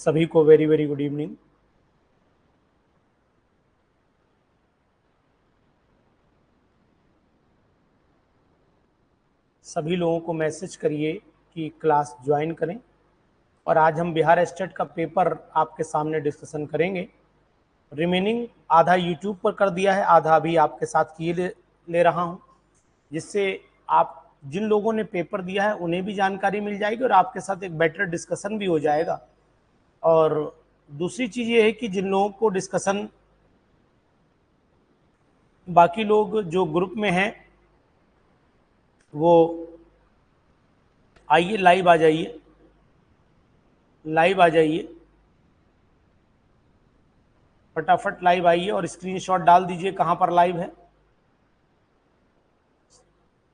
सभी को very very good evening. सभी लोगों को मैसेज करिए कि क्लास ज्वाइन करें और आज हम बिहार स्टेट का पेपर आपके सामने डिस्कशन करेंगे। रिमेनिंग आधा यूट्यूब पर कर दिया है, आधा अभी आपके साथ किए ले रहा हूं, जिससे आप जिन लोगों ने पेपर दिया है उन्हें भी जानकारी मिल जाएगी और आपके साथ एक बेटर डिस्कशन भी हो जाएगा। और दूसरी चीज़ ये है कि जिन लोगों को डिस्कशन, बाकी लोग जो ग्रुप में हैं वो आइए, लाइव आ जाइए, लाइव आ जाइए, फटाफट लाइव आइए और स्क्रीनशॉट डाल दीजिए कहाँ पर लाइव है।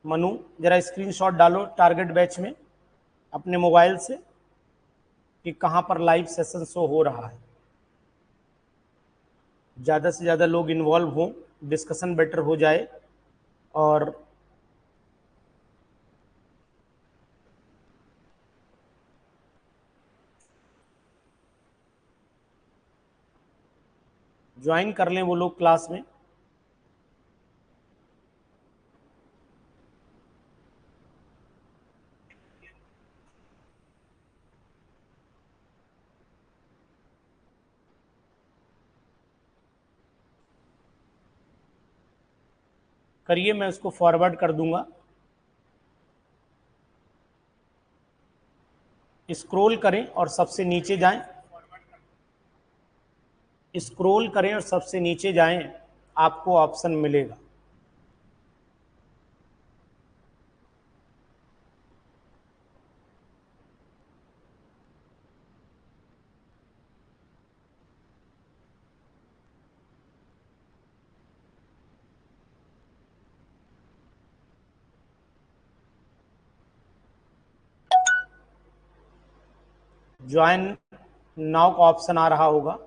मनु जरा स्क्रीनशॉट डालो टारगेट बैच में अपने मोबाइल से कि कहाँ पर लाइव सेशन शो हो रहा है। ज़्यादा से ज़्यादा लोग इन्वॉल्व हों, डिस्कशन बेटर हो जाए। और ज्वाइन कर लें वो लोग क्लास में। करिए, मैं उसको फॉरवर्ड कर दूंगा। स्क्रॉल करें और सबसे नीचे जाएं, स्क्रॉल करें और सबसे नीचे जाएं, आपको ऑप्शन मिलेगा। ज्वाइन नाउ का ऑप्शन आ रहा होगा,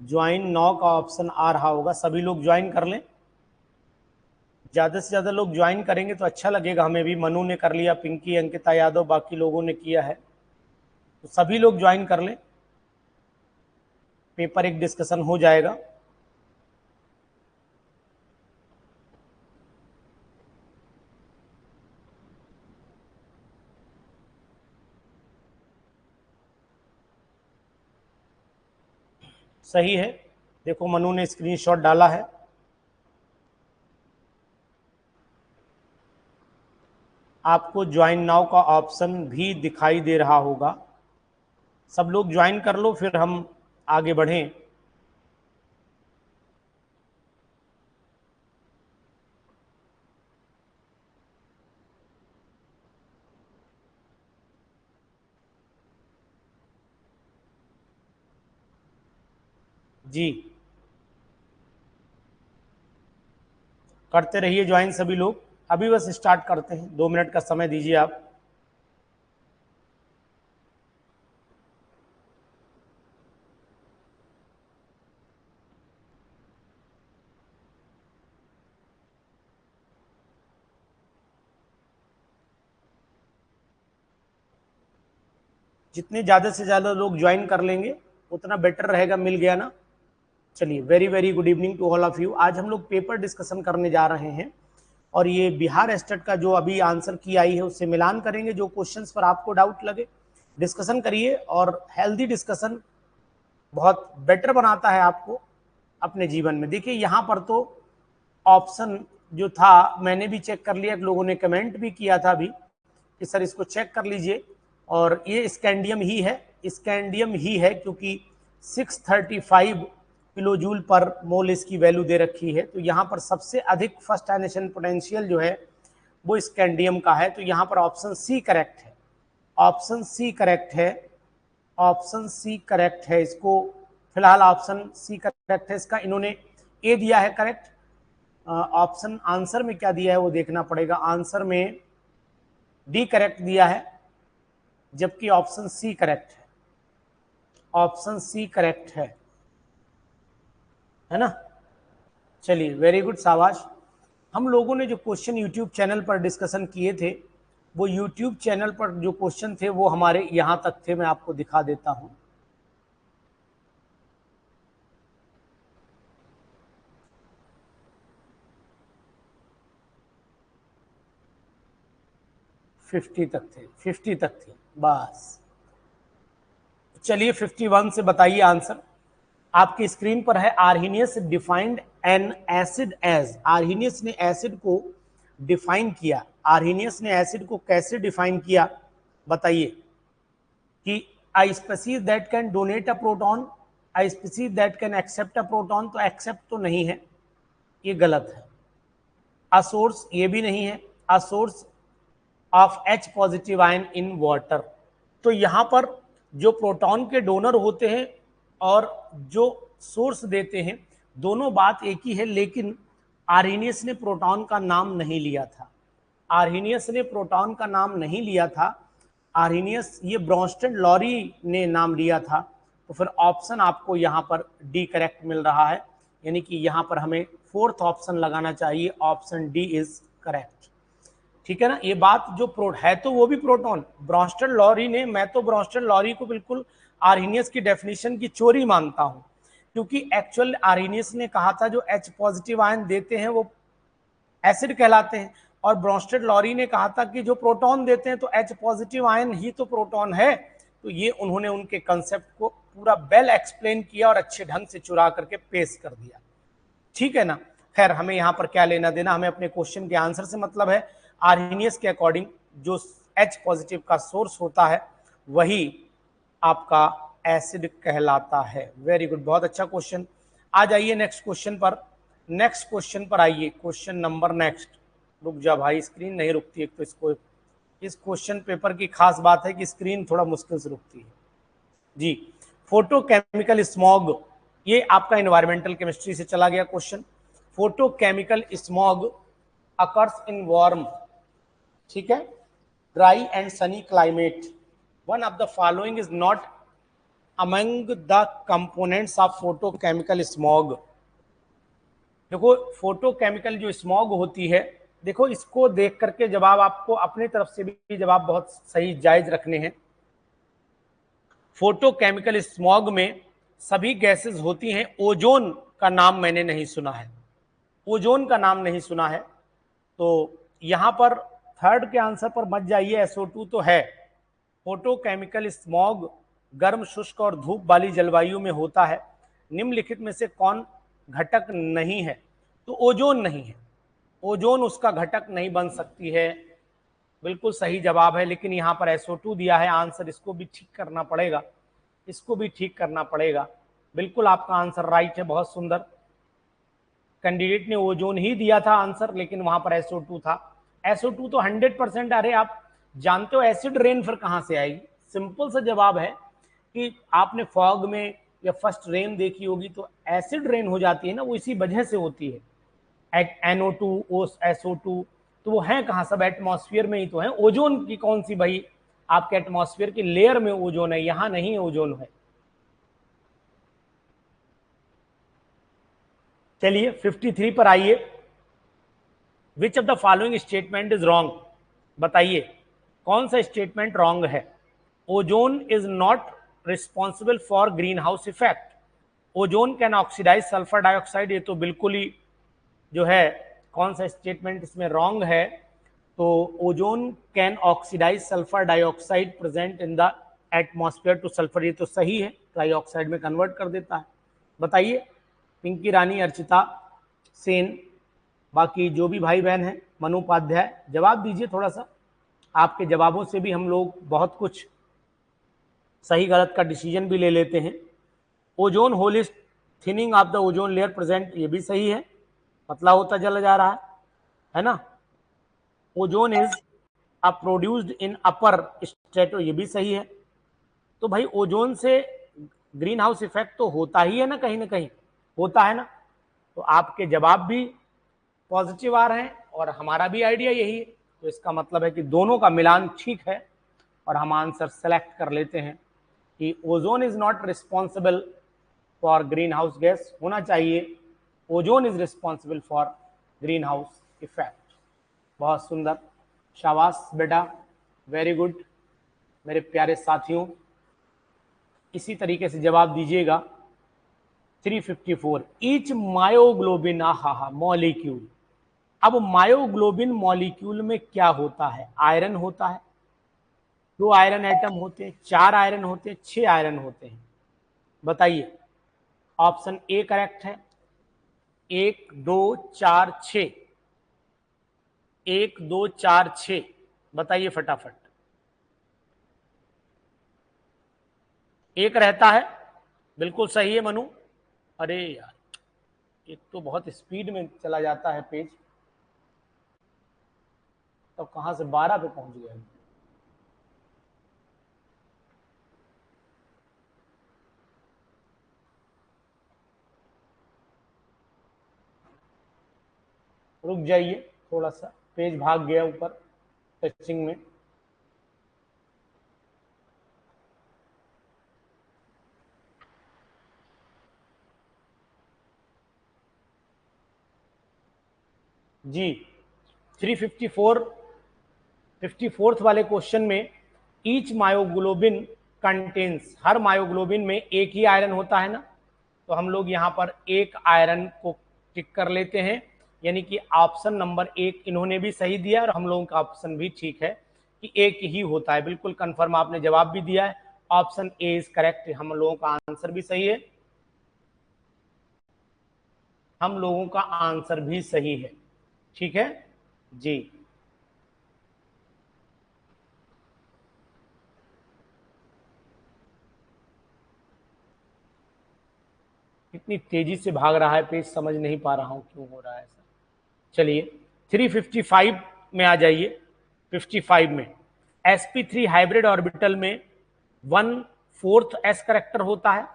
ज्वाइन नाउ का ऑप्शन आ रहा होगा। सभी लोग ज्वाइन कर लें, ज़्यादा से ज़्यादा लोग ज्वाइन करेंगे तो अच्छा लगेगा हमें भी। मनु ने कर लिया, पिंकी, अंकिता यादव, बाकी लोगों ने किया है, तो सभी लोग ज्वाइन कर लें, पेपर एक डिस्कशन हो जाएगा। सही है, देखो मनु ने स्क्रीनशॉट डाला है। आपको ज्वाइन नाउ का ऑप्शन भी दिखाई दे रहा होगा। सब लोग ज्वाइन कर लो, फिर हम आगे बढ़ें। जी, करते रहिए ज्वाइन सभी लोग। अभी बस स्टार्ट करते हैं, 2 मिनट का समय दीजिए आप। जितने ज़्यादा से ज़्यादा लोग ज्वाइन कर लेंगे उतना बेटर रहेगा। मिल गया ना? चलिए, very very good evening to all of you. आज हम लोग पेपर डिस्कशन करने जा रहे हैं और ये बिहार स्टेट का जो अभी आंसर की आई है उससे मिलान करेंगे। जो क्वेश्चंस पर आपको डाउट लगे डिस्कशन करिए, और हेल्दी डिस्कशन बहुत बेटर बनाता है आपको अपने जीवन में। देखिए यहाँ पर तो ऑप्शन जो था मैंने भी चेक कर लिया, लोगों ने कमेंट भी किया था अभी कि सर इसको चेक कर लीजिए, और ये स्कैंडियम ही है, स्कैंडियम ही है, क्योंकि 635 किलो जूल पर मोल इसकी वैल्यू दे रखी है। तो यहाँ पर सबसे अधिक फर्स्ट आयनेशन पोटेंशियल जो है वो स्कैंडियम का है। तो यहाँ पर ऑप्शन सी करेक्ट है, ऑप्शन सी करेक्ट है, ऑप्शन सी करेक्ट है। इसको फिलहाल ऑप्शन सी करेक्ट है। इसका इन्होंने ए दिया है करेक्ट। ऑप्शन आंसर में क्या दिया है वो देखना पड़ेगा। आंसर में डी करेक्ट दिया है, जबकि ऑप्शन सी करेक्ट है, ऑप्शन सी करेक्ट है ना? चलिए, वेरी गुड, शाबाश। हम लोगों ने जो क्वेश्चन यूट्यूब चैनल पर डिस्कशन किए थे, वो यूट्यूब चैनल पर जो क्वेश्चन थे वो हमारे यहाँ तक थे। मैं आपको दिखा देता हूँ, 50 तक थे, 50 तक थी बस। चलिए 51 से बताइए आंसर। आपकी स्क्रीन पर है, Arrhenius defined an acid as. Arrhenius ने एसिड को डिफाइन किया। आर्हीनियस ने एसिड को कैसे डिफाइन किया बताइए? कि a species that can donate a proton, a species that can accept a proton. तो एक्सेप्ट तो नहीं है, ये गलत है। अ सोर्स, ये भी नहीं है। A source of H positive ion in water. तो यहां पर जो प्रोटॉन के डोनर होते हैं और जो सोर्स देते हैं, दोनों बात एक ही है, लेकिन आर्हीनियस ने प्रोटॉन का नाम नहीं लिया था। आर्हीनियस ने प्रोटॉन का नाम नहीं लिया था। आर्हीनियस, ये ब्रॉन्स्टन लॉरी ने नाम लिया था। तो फिर ऑप्शन आपको यहां पर डी करेक्ट मिल रहा है, यानी कि यहां पर हमें फोर्थ ऑप्शन लगाना चाहिए, ऑप्शन डी इज करेक्ट। ठीक है ना? ये बात जो है तो वो भी प्रोटॉन, ब्रॉन्स्टन लॉरी ने, मैं तो ब्रॉन्स्टन लॉरी को बिल्कुल आर्हीनियस की डेफिनेशन की चोरी मानता हूं, क्योंकि एक्चुअल आर्हीनियस ने कहा था जो H पॉजिटिव आयन देते हैं वो एसिड कहलाते हैं, और ब्रॉन्स्टन लॉरी ने कहा था कि जो प्रोटॉन देते हैं तो H पॉजिटिव आयन ही तो प्रोटॉन है। तो ये उन्होंने उनके कंसेप्ट को पूरा वेल एक्सप्लेन किया और अच्छे ढंग से चुरा करके पेश कर दिया। ठीक है ना? खैर, हमें यहां पर क्या लेना देना, हमें अपने क्वेश्चन के आंसर से मतलब है। आर्हीनियस के अकॉर्डिंग जो H पॉजिटिव का सोर्स होता है वही आपका एसिड कहलाता है। वेरी गुड, बहुत अच्छा क्वेश्चन। आ जाइए नेक्स्ट क्वेश्चन पर। नेक्स्ट क्वेश्चन पर आइए, क्वेश्चन नंबर नेक्स्ट। रुक जा भाई, स्क्रीन नहीं रुकती। एक तो इसको, इस क्वेश्चन पेपर की खास बात है कि स्क्रीन थोड़ा मुश्किल से रुकती है जी। फोटोकेमिकल स्मॉग, ये आपका एनवायरमेंटल केमिस्ट्री से चला गया question. Photochemical smog occurs in warm, ठीक है, dry and sunny climate. One of the following is not among the components of photochemical smog. देखो, फोटोकेमिकल जो स्मॉग होती है, देखो इसको देख करके जवाब आपको अपनी तरफ से भी जवाब बहुत सही जायज रखने हैं। फोटोकेमिकल स्मॉग में सभी गैसेस होती हैं। ओजोन का नाम मैंने नहीं सुना है, ओजोन का नाम नहीं सुना है। तो यहां पर थर्ड के आंसर पर मत जाइए, SO2 तो है। फोटोकेमिकल स्मॉग गर्म, शुष्क और धूप वाली जलवायु में होता है। निम्नलिखित में से कौन घटक नहीं है? तो ओजोन नहीं है, ओजोन उसका घटक नहीं बन सकती है। बिल्कुल सही जवाब है, लेकिन यहाँ पर SO2 दिया है आंसर, इसको भी ठीक करना पड़ेगा, इसको भी ठीक करना पड़ेगा। बिल्कुल आपका आंसर राइट है, बहुत सुंदर। कैंडिडेट ने ओजोन ही दिया था आंसर, लेकिन वहां पर SO2 था। SO2 तो 100%। अरे आप जानते हो एसिड रेन फिर कहां से आएगी? सिंपल सा जवाब है कि आपने फॉग में या फर्स्ट रेन देखी होगी, तो एसिड रेन हो जाती है ना, वो इसी वजह से होती है। NO2, SO2, तो वो है कहाँ? सब एटमॉस्फेयर में ही तो है। ओजोन की कौन सी भाई, आपके एटमॉस्फेयर की लेयर में ओजोन है, यहां नहीं ओजोन है। चलिए 53 पर आइए। Which of the following statement is wrong? बताइए कौन सा स्टेटमेंट रॉन्ग है? Ozone is not responsible for greenhouse effect. Ozone can oxidise sulphur dioxide, ये तो बिल्कुल ही जो है, कौन सा स्टेटमेंट इसमें रॉन्ग है? तो ozone can oxidise sulphur dioxide present in the atmosphere to sulphur, ये तो सही है, डाइऑक्साइड में कन्वर्ट कर देता है। बताइए, पिंकी रानी, अर्चिता सेन, बाकी जो भी भाई बहन हैं, मनु उपाध्याय, जवाब दीजिए थोड़ा सा। आपके जवाबों से भी हम लोग बहुत कुछ सही गलत का डिसीजन भी ले लेते हैं। Ozone hole is thinning of the ozone layer present, ये भी सही है, पतला होता चला जा रहा है ना। Ozone is produced in upper strato, ये भी सही है। तो भाई ओजोन से ग्रीन हाउस इफेक्ट तो होता ही है ना, कहीं ना कहीं होता है ना। तो आपके जवाब भी पॉजिटिव आ रहे हैं और हमारा भी आइडिया यही है। तो इसका मतलब है कि दोनों का मिलान ठीक है और हम आंसर सेलेक्ट कर लेते हैं कि ozone is not responsible for green house gas, होना चाहिए ozone is responsible for greenhouse effect. बहुत सुंदर, शाबाश बेटा, वेरी गुड मेरे प्यारे साथियों। इसी तरीके से जवाब दीजिएगा। 354 ईच मायोग्लोबिन, आहा मॉलिक्यूल, अब मायोग्लोबिन मॉलिक्यूल में क्या होता है? आयरन होता है, 2 आयरन एटम होते हैं, 4 आयरन होते हैं, 6 आयरन होते हैं। बताइए। ऑप्शन ए करेक्ट है, 1 2 4 6, 1 2 4 6। बताइए फटाफट। एक रहता है, बिल्कुल सही है मनु। अरे यार, एक तो बहुत स्पीड में चला जाता है पेज, तो कहां से 12 पे पहुंच गया। रुक जाइए, थोड़ा सा पेज भाग गया ऊपर टचिंग में। जी 354 54th वाले क्वेश्चन में ईच मायोग्लोबिन कंटेन्स, हर मायोग्लोबिन में एक ही आयरन होता है ना, तो हम लोग यहाँ पर एक आयरन को टिक कर लेते हैं, यानी कि ऑप्शन नंबर 1 इन्होंने भी सही दिया और हम लोगों का ऑप्शन भी ठीक है कि एक ही होता है। बिल्कुल कंफर्म आपने जवाब भी दिया है, ऑप्शन ए इज करेक्ट। हम लोगों का आंसर भी सही है, हम लोगों का आंसर भी सही है। ठीक है जी। इतनी तेजी से भाग रहा है पेज, समझ नहीं पा रहा हूं क्यों हो रहा है ऐसा। चलिए 355 में आ जाइए। 55 में sp3 हाइब्रिड ऑर्बिटल में 1/4 s करेक्टर होता है,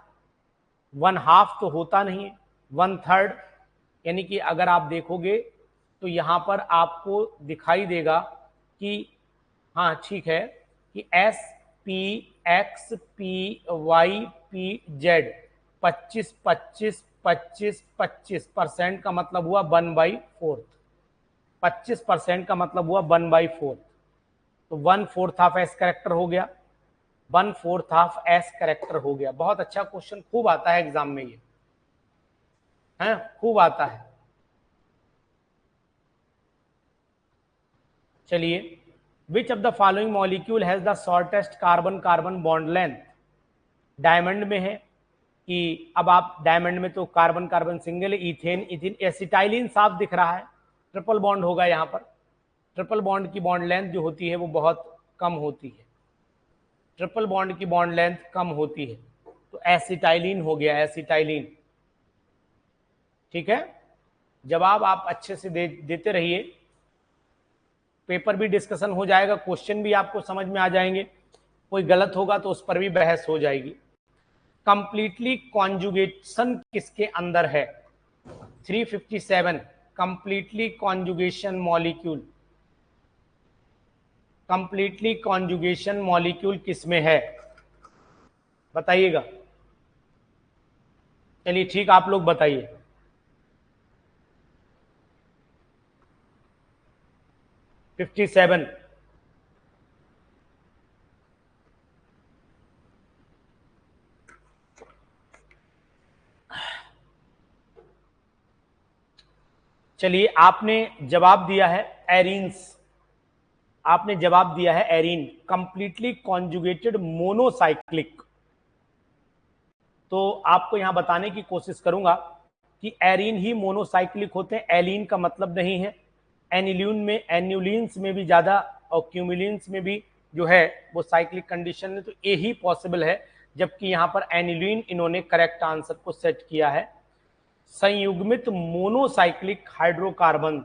1/2 तो होता नहीं है, 1/3। यानी कि अगर आप देखोगे तो यहां पर आपको दिखाई देगा कि हाँ ठीक है कि s p x p y p z 25-25-25-25% का मतलब हुआ 1/4। 25% का मतलब हुआ 1/4, तो 1/4 ऑफ एस करेक्टर हो गया, 1/4 ऑफ एस करेक्टर हो गया। बहुत अच्छा क्वेश्चन, खूब आता है एग्जाम में, ये है खूब आता है। चलिए, विच of the following molecule has the shortest carbon carbon bond length? Diamond में है कि अब आप डायमंड में तो कार्बन कार्बन सिंगल है, इथेन इथिन, एसिटाइलिन साफ दिख रहा है, ट्रिपल बॉन्ड होगा यहाँ पर। ट्रिपल बॉन्ड की बॉन्ड लेंथ जो होती है वो बहुत कम होती है, ट्रिपल बॉन्ड की बॉन्ड लेंथ कम होती है, तो एसिटाइलिन हो गया, एसिटाइलिन। ठीक है, जवाब आप अच्छे से देते रहिए, पेपर भी डिस्कशन हो जाएगा, क्वेश्चन भी आपको समझ में आ जाएंगे, कोई गलत होगा तो उस पर भी बहस हो जाएगी। कंप्लीटली कॉन्जुगेशन किसके अंदर है? 357 completely conjugation molecule, completely conjugation molecule किसमें है? बताइएगा। चलिए ठीक, आप लोग बताइए। Fifty seven. चलिए, आपने जवाब दिया है एरीन्स, आपने जवाब दिया है एरीन, कंप्लीटली कॉन्जुगेटेड मोनोसाइक्लिक। तो आपको यहां बताने की कोशिश करूंगा कि एरीन ही मोनोसाइक्लिक होते हैं, एलीन का मतलब नहीं है। एनिल्यून में, एन्यूलिन्स में भी ज्यादा और क्यूमिलिन्स में भी जो है वो साइक्लिक कंडीशन है, तो ये ही पॉसिबल है, जबकि यहां पर एनिलीन इन्होंने करेक्ट आंसर को सेट किया है। संयुग्मित मोनोसाइक्लिक हाइड्रोकार्बन,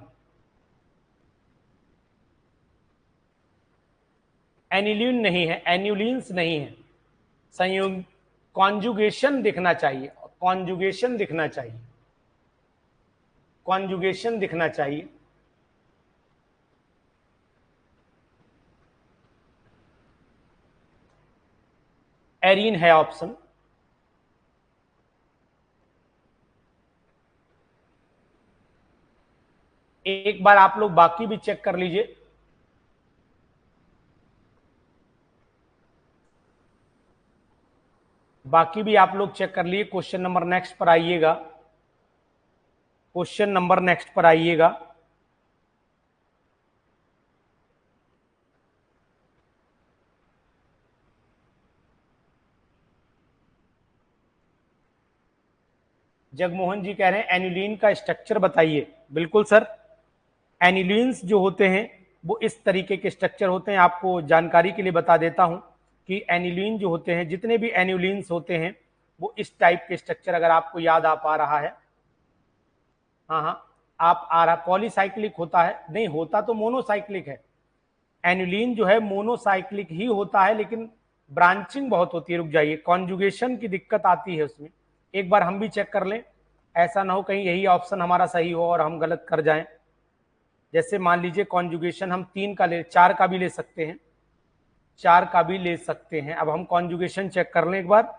एनिलीन नहीं है, एन्यूलिन्स नहीं है, संयुग कॉन्जुगेशन दिखना चाहिए, कॉन्जुगेशन दिखना चाहिए, कॉन्जुगेशन दिखना चाहिए। एरीन है ऑप्शन। एक बार आप लोग बाकी भी चेक कर लीजिए। बाकी भी आप लोग चेक कर लिए। क्वेश्चन नंबर नेक्स्ट पर आइएगा, क्वेश्चन नंबर नेक्स्ट पर आइएगा। जगमोहन जी कह रहे हैं एनिलीन का स्ट्रक्चर बताइए। बिल्कुल सर, एनिलीन्स जो होते हैं वो इस तरीके के स्ट्रक्चर होते हैं। आपको जानकारी के लिए बता देता हूं कि एनिलीन जो होते हैं, जितने भी एनिलीन्स होते हैं वो इस टाइप के स्ट्रक्चर, अगर आपको याद आ पा रहा है, हाँ हाँ आप आ रहा, पॉलीसाइक्लिक होता है, नहीं होता तो मोनोसाइक्लिक है। एनिलीन जो है मोनोसाइक्लिक ही होता है, लेकिन ब्रांचिंग बहुत होती है। रुक जाइए, कॉन्जुगेशन की दिक्कत आती है उसमें, एक बार हम भी चेक कर लें, ऐसा ना हो कहीं यही ऑप्शन हमारा सही हो और हम गलत कर जाएं। जैसे मान लीजिए कॉन्जुगेशन हम 3 का ले, 4 का भी ले सकते हैं, 4 का भी ले सकते हैं। अब हम कॉन्जुगेशन चेक कर लें एक बार,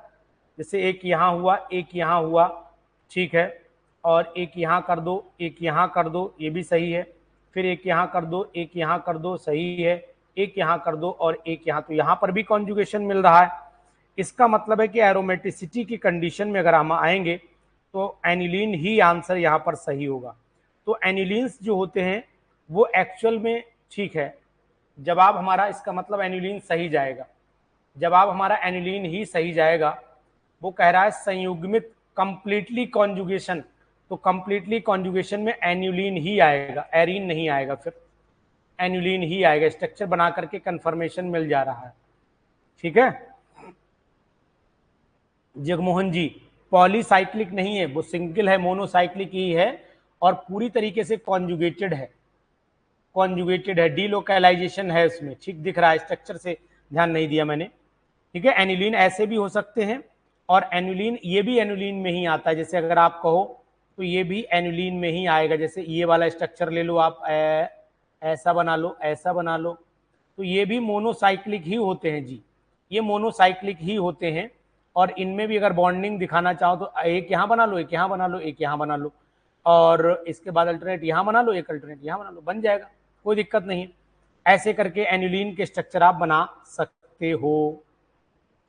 जैसे एक यहाँ हुआ, एक यहाँ हुआ, ठीक है, और एक यहाँ कर दो, एक यहाँ कर दो, ये भी सही है, फिर एक यहाँ कर दो, एक यहाँ कर दो, सही है, एक यहाँ कर दो और एक यहाँ, तो यहाँ पर भी कॉन्जुगेशन मिल रहा है। इसका मतलब है कि एरोमेटिसिटी की कंडीशन में अगर हम आएंगे तो एनिलीन ही आंसर यहाँ पर सही होगा। तो एनिलीन्स जो होते हैं वो एक्चुअल में, ठीक है, जवाब हमारा, इसका मतलब एनिलीन सही जाएगा, जवाब हमारा एनिलीन ही सही जाएगा। वो कह रहा है संयुग्मित कंप्लीटली कॉन्जुगेशन, तो कंप्लीटली कॉन्जुगेशन में एन्युलिन ही आएगा, एरीन नहीं आएगा, फिर एन्युलिन ही आएगा। स्ट्रक्चर बना करके कंफर्मेशन मिल जा रहा है, ठीक है। जगमोहन जी, पॉलीसाइक्लिक नहीं है वो, सिंगल है, मोनोसाइक्लिक ही है और पूरी तरीके से कॉन्जुगेटेड है, कॉन्जुगेटेड है, डीलोकलाइजेशन है उसमें, ठीक दिख रहा है, स्ट्रक्चर से ध्यान नहीं दिया मैंने, ठीक है। एनिलीन ऐसे भी हो सकते हैं और एनुलिन ये भी एनुलिन में ही आता है। जैसे अगर आप कहो तो ये भी एनुलिन में ही आएगा, जैसे ये वाला स्ट्रक्चर ले लो आप, ऐसा बना लो, ऐसा बना लो, तो ये भी मोनोसाइक्लिक ही होते हैं जी, ये मोनोसाइक्लिक ही होते हैं। और इनमें भी अगर बॉन्डिंग दिखाना चाहो तो एक यहाँ बना लो, एक यहाँ बना लो, एक यहाँ बना लो, और इसके बाद अल्टरनेट यहाँ बना लो, एक अल्टरनेट यहाँ बना लो, बन जाएगा, कोई दिक्कत नहीं है। ऐसे करके एनुलिन के स्ट्रक्चर आप बना सकते हो,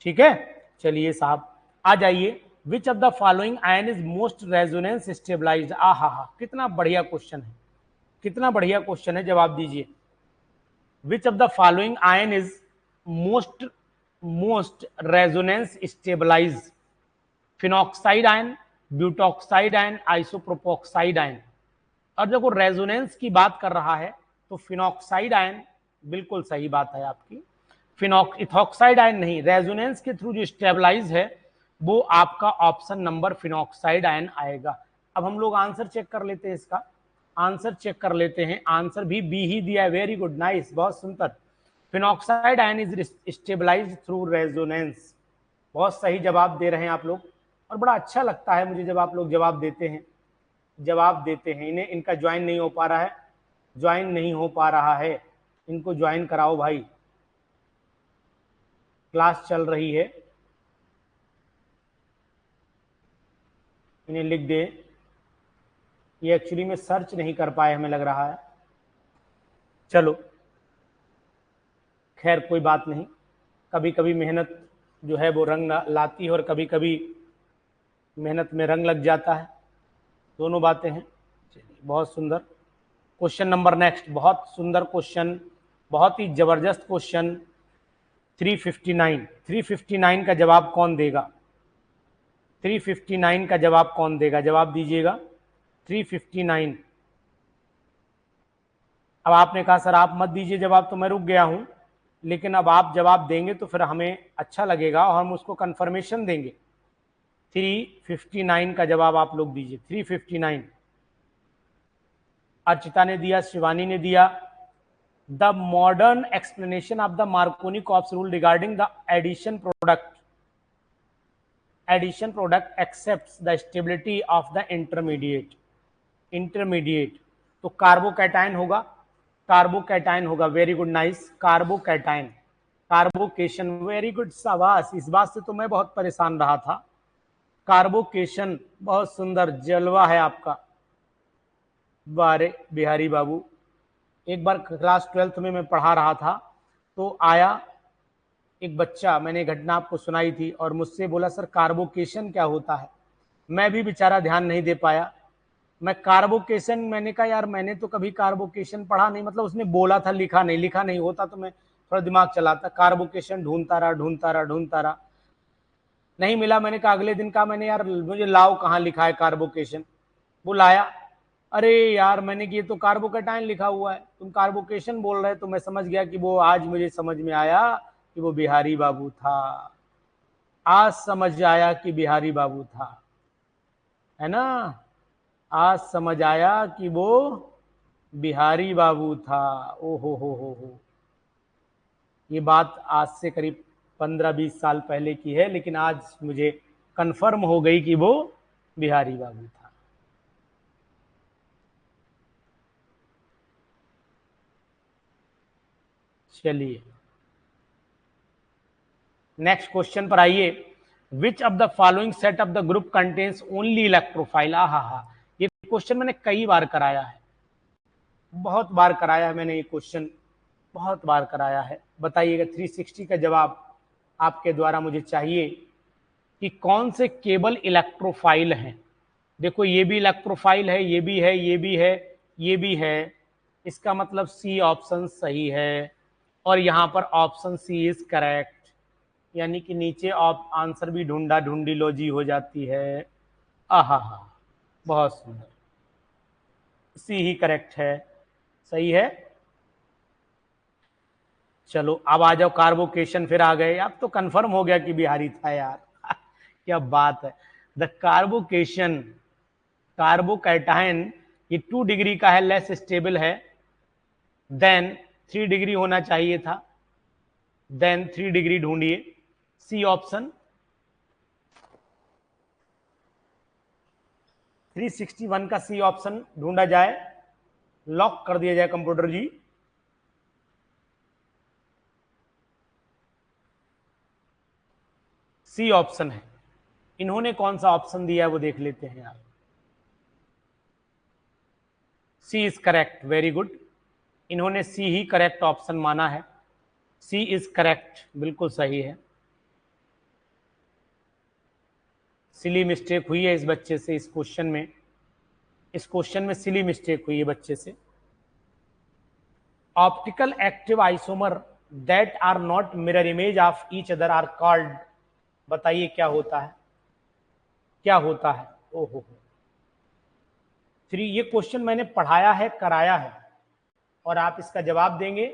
ठीक है। चलिए साहब आ जाइए, which of the following ion is most resonance stabilised. आहा हा, कितना बढ़िया क्वेश्चन है, कितना बढ़िया क्वेश्चन है, जवाब दीजिए। Which of the following ion is most resonance stabilise. Phenoxide ion, butoxide ion, isopropoxide ion. और जब वो रेजोनेंस की बात कर रहा है तो फिनॉक्साइड आयन बिल्कुल सही बात है आपकी, इथॉक्साइड आयन नहीं, रेजोनेंस के थ्रू जो स्टेबलाइज है वो आपका ऑप्शन नंबर फिनॉक्साइड आयन आएगा। अब हम लोग आंसर चेक कर लेते हैं, इसका आंसर चेक कर लेते हैं, आंसर भी बी ही दिया है, वेरी गुड, नाइस, बहुत सुंदर। Phenoxide ion is stabilise through resonance, बहुत सही जवाब दे रहे हैं आप लोग, और बड़ा अच्छा लगता है मुझे जब आप लोग जवाब देते हैं, जवाब देते हैं। इन्हें, इनका ज्वाइन नहीं हो पा रहा है, ज्वाइन नहीं हो पा रहा है, इनको ज्वाइन कराओ भाई, क्लास चल रही है, इन्हें लिख दे। ये एक्चुअली में सर्च नहीं कर पाए हमें लग रहा है, चलो खैर कोई बात नहीं, कभी कभी मेहनत जो है वो रंग लाती है और कभी कभी मेहनत में रंग लग जाता है, दोनों बातें हैं। चलिए बहुत सुंदर क्वेश्चन नंबर नेक्स्ट, बहुत सुंदर क्वेश्चन, बहुत ही जबरदस्त क्वेश्चन। 359 का जवाब कौन देगा, 359 का जवाब कौन देगा, जवाब दीजिएगा 359। अब आपने कहा सर आप मत दीजिए जवाब, तो मैं रुक गया हूं, लेकिन अब आप जवाब देंगे तो फिर हमें अच्छा लगेगा और हम उसको कंफर्मेशन देंगे। 359 का जवाब आप लोग दीजिए, 359। अर्चिता ने दिया, शिवानी ने दिया। The modern explanation of the Markovnikov's rule regarding the addition product accepts the stability of the intermediate. तो कार्बोकैटायन होगा, कार्बोकैटायन होगा, very good, nice, carbocation, carbocation, very good, शाबाश, इस बात से तो मैं बहुत परेशान रहा था, कार्बोकेशन, बहुत सुंदर, जलवा है आपका, बारे बिहारी बाबू। एक बार क्लास 12th में मैं पढ़ा रहा था तो आया एक बच्चा, मैंने घटना आपको सुनाई थी, और मुझसे बोला सर कार्बोकेशन क्या होता है। मैं भी बेचारा ध्यान नहीं दे पाया, मैं कार्बोकेशन, मैंने कहा यार मैंने तो कभी कार्बोकेशन पढ़ा नहीं, मतलब उसने बोला था, लिखा नहीं होता, तो मैं थोड़ा दिमाग चलाता, कार्बोकेशन ढूंढता रहा, नहीं मिला, मैंने कहा अगले दिन कहा मैंने, यार मुझे लाओ कहाँ लिखा है कार्बोकेशन, वो लाया, अरे यार मैंने कि ये तो कार्बोकेटाइन लिखा हुआ है, तुम कार्बोकेशन बोल रहे, तो मैं समझ गया कि वो, आज मुझे समझ में आया कि वो बिहारी बाबू था, आज समझ आया कि बिहारी बाबू था, है ना, आज समझ आया कि वो बिहारी बाबू था। ओ हो, ये बात आज से करीब 15-20 साल पहले की है, लेकिन आज मुझे कंफर्म हो गई कि वो बिहारी बाबू था। चलिए नेक्स्ट क्वेश्चन पर आइए। Which of the following set of the group contains only electrophile. हा, ये क्वेश्चन मैंने कई बार कराया है, बहुत बार कराया है मैंने ये क्वेश्चन, बहुत बार कराया है। बताइएगा 360 का जवाब आपके द्वारा मुझे चाहिए कि कौन से केबल इलेक्ट्रोफाइल हैं। देखो ये भी इलेक्ट्रोफाइल है, ये भी है, ये भी है, ये भी है, इसका मतलब सी ऑप्शन सही है, और यहां पर ऑप्शन सी इज करेक्ट, यानी कि नीचे आप आंसर भी ढूंढा ढूंढी लोजी हो जाती है। आहा, बहुत सुंदर, सी ही करेक्ट है, सही है। चलो अब आ जाओ कार्बोकेशन, फिर आ गए, अब तो कंफर्म हो गया कि बिहारी था यार क्या बात है। द कार्बोकेशन, कार्बोकैटायन, ये 2 डिग्री का है, लेस स्टेबल है देन 3 डिग्री होना चाहिए था, देन 3 डिग्री ढूंढिए, सी ऑप्शन 361 का सी ऑप्शन ढूंढा जाए, लॉक कर दिया जाए कंप्यूटर जी। सी ऑप्शन है, इन्होंने कौन सा ऑप्शन दिया है वो देख लेते हैं यार। सी इज करेक्ट, वेरी गुड, इन्होंने सी ही करेक्ट ऑप्शन माना है, सी इज करेक्ट, बिल्कुल सही है। सिली मिस्टेक हुई है इस बच्चे से, इस क्वेश्चन में, इस क्वेश्चन में सिली मिस्टेक हुई है बच्चे से। Optical active isomer that are not mirror image of each other are called. बताइए क्या होता है, क्या होता है। ओहो, 3, ये क्वेश्चन मैंने पढ़ाया है, कराया है, और आप इसका जवाब देंगे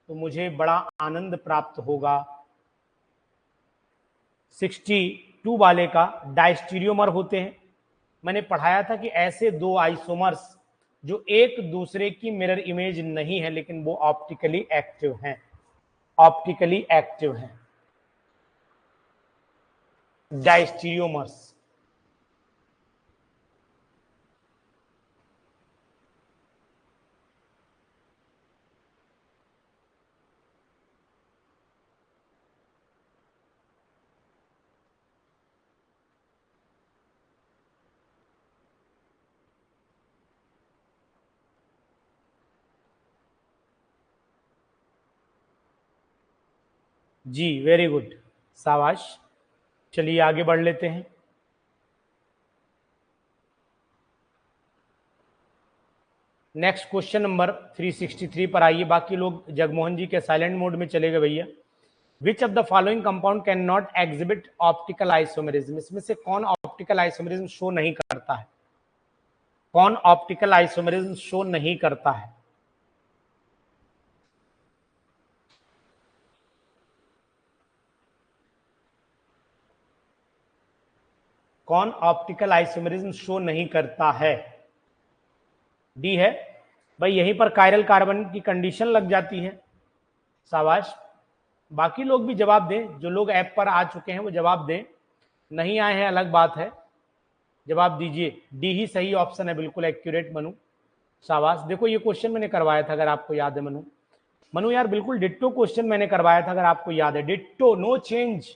तो मुझे बड़ा आनंद प्राप्त होगा। 62 वाले का डायस्टीरियोमर होते हैं, मैंने पढ़ाया था कि ऐसे दो आइसोमर्स जो एक दूसरे की मिरर इमेज नहीं है, लेकिन वो ऑप्टिकली एक्टिव हैं, ऑप्टिकली एक्टिव हैं, डायस्टीरियोमर्स। जी वेरी गुड, शाबाश। चलिए आगे बढ़ लेते हैं। नेक्स्ट क्वेश्चन नंबर 363 पर आइए। बाकी लोग जगमोहन जी के साइलेंट मोड में चले गए भैया। विच of the following compound can not exhibit optical isomerism. इसमें से कौन ऑप्टिकल आइसोमेरिज्म शो नहीं करता है, कौन ऑप्टिकल आइसोमेरिज्म शो नहीं करता है। कौन ऑप्टिकल आइसोमेरिज्म शो नहीं करता है। डी है भाई, यहीं पर कायरल कार्बन की कंडीशन लग जाती है। शाबाश, बाकी लोग भी जवाब दें, जो लोग ऐप पर आ चुके हैं वो जवाब दें, नहीं आए हैं अलग बात है, जवाब दीजिए। डी ही सही ऑप्शन है, बिल्कुल एक्यूरेट मनु, शाबाश। देखो ये क्वेश्चन मैंने करवाया था, अगर आपको याद है मनु, मनु यार बिल्कुल डिट्टो क्वेश्चन मैंने करवाया था, अगर आपको याद है, ditto, no change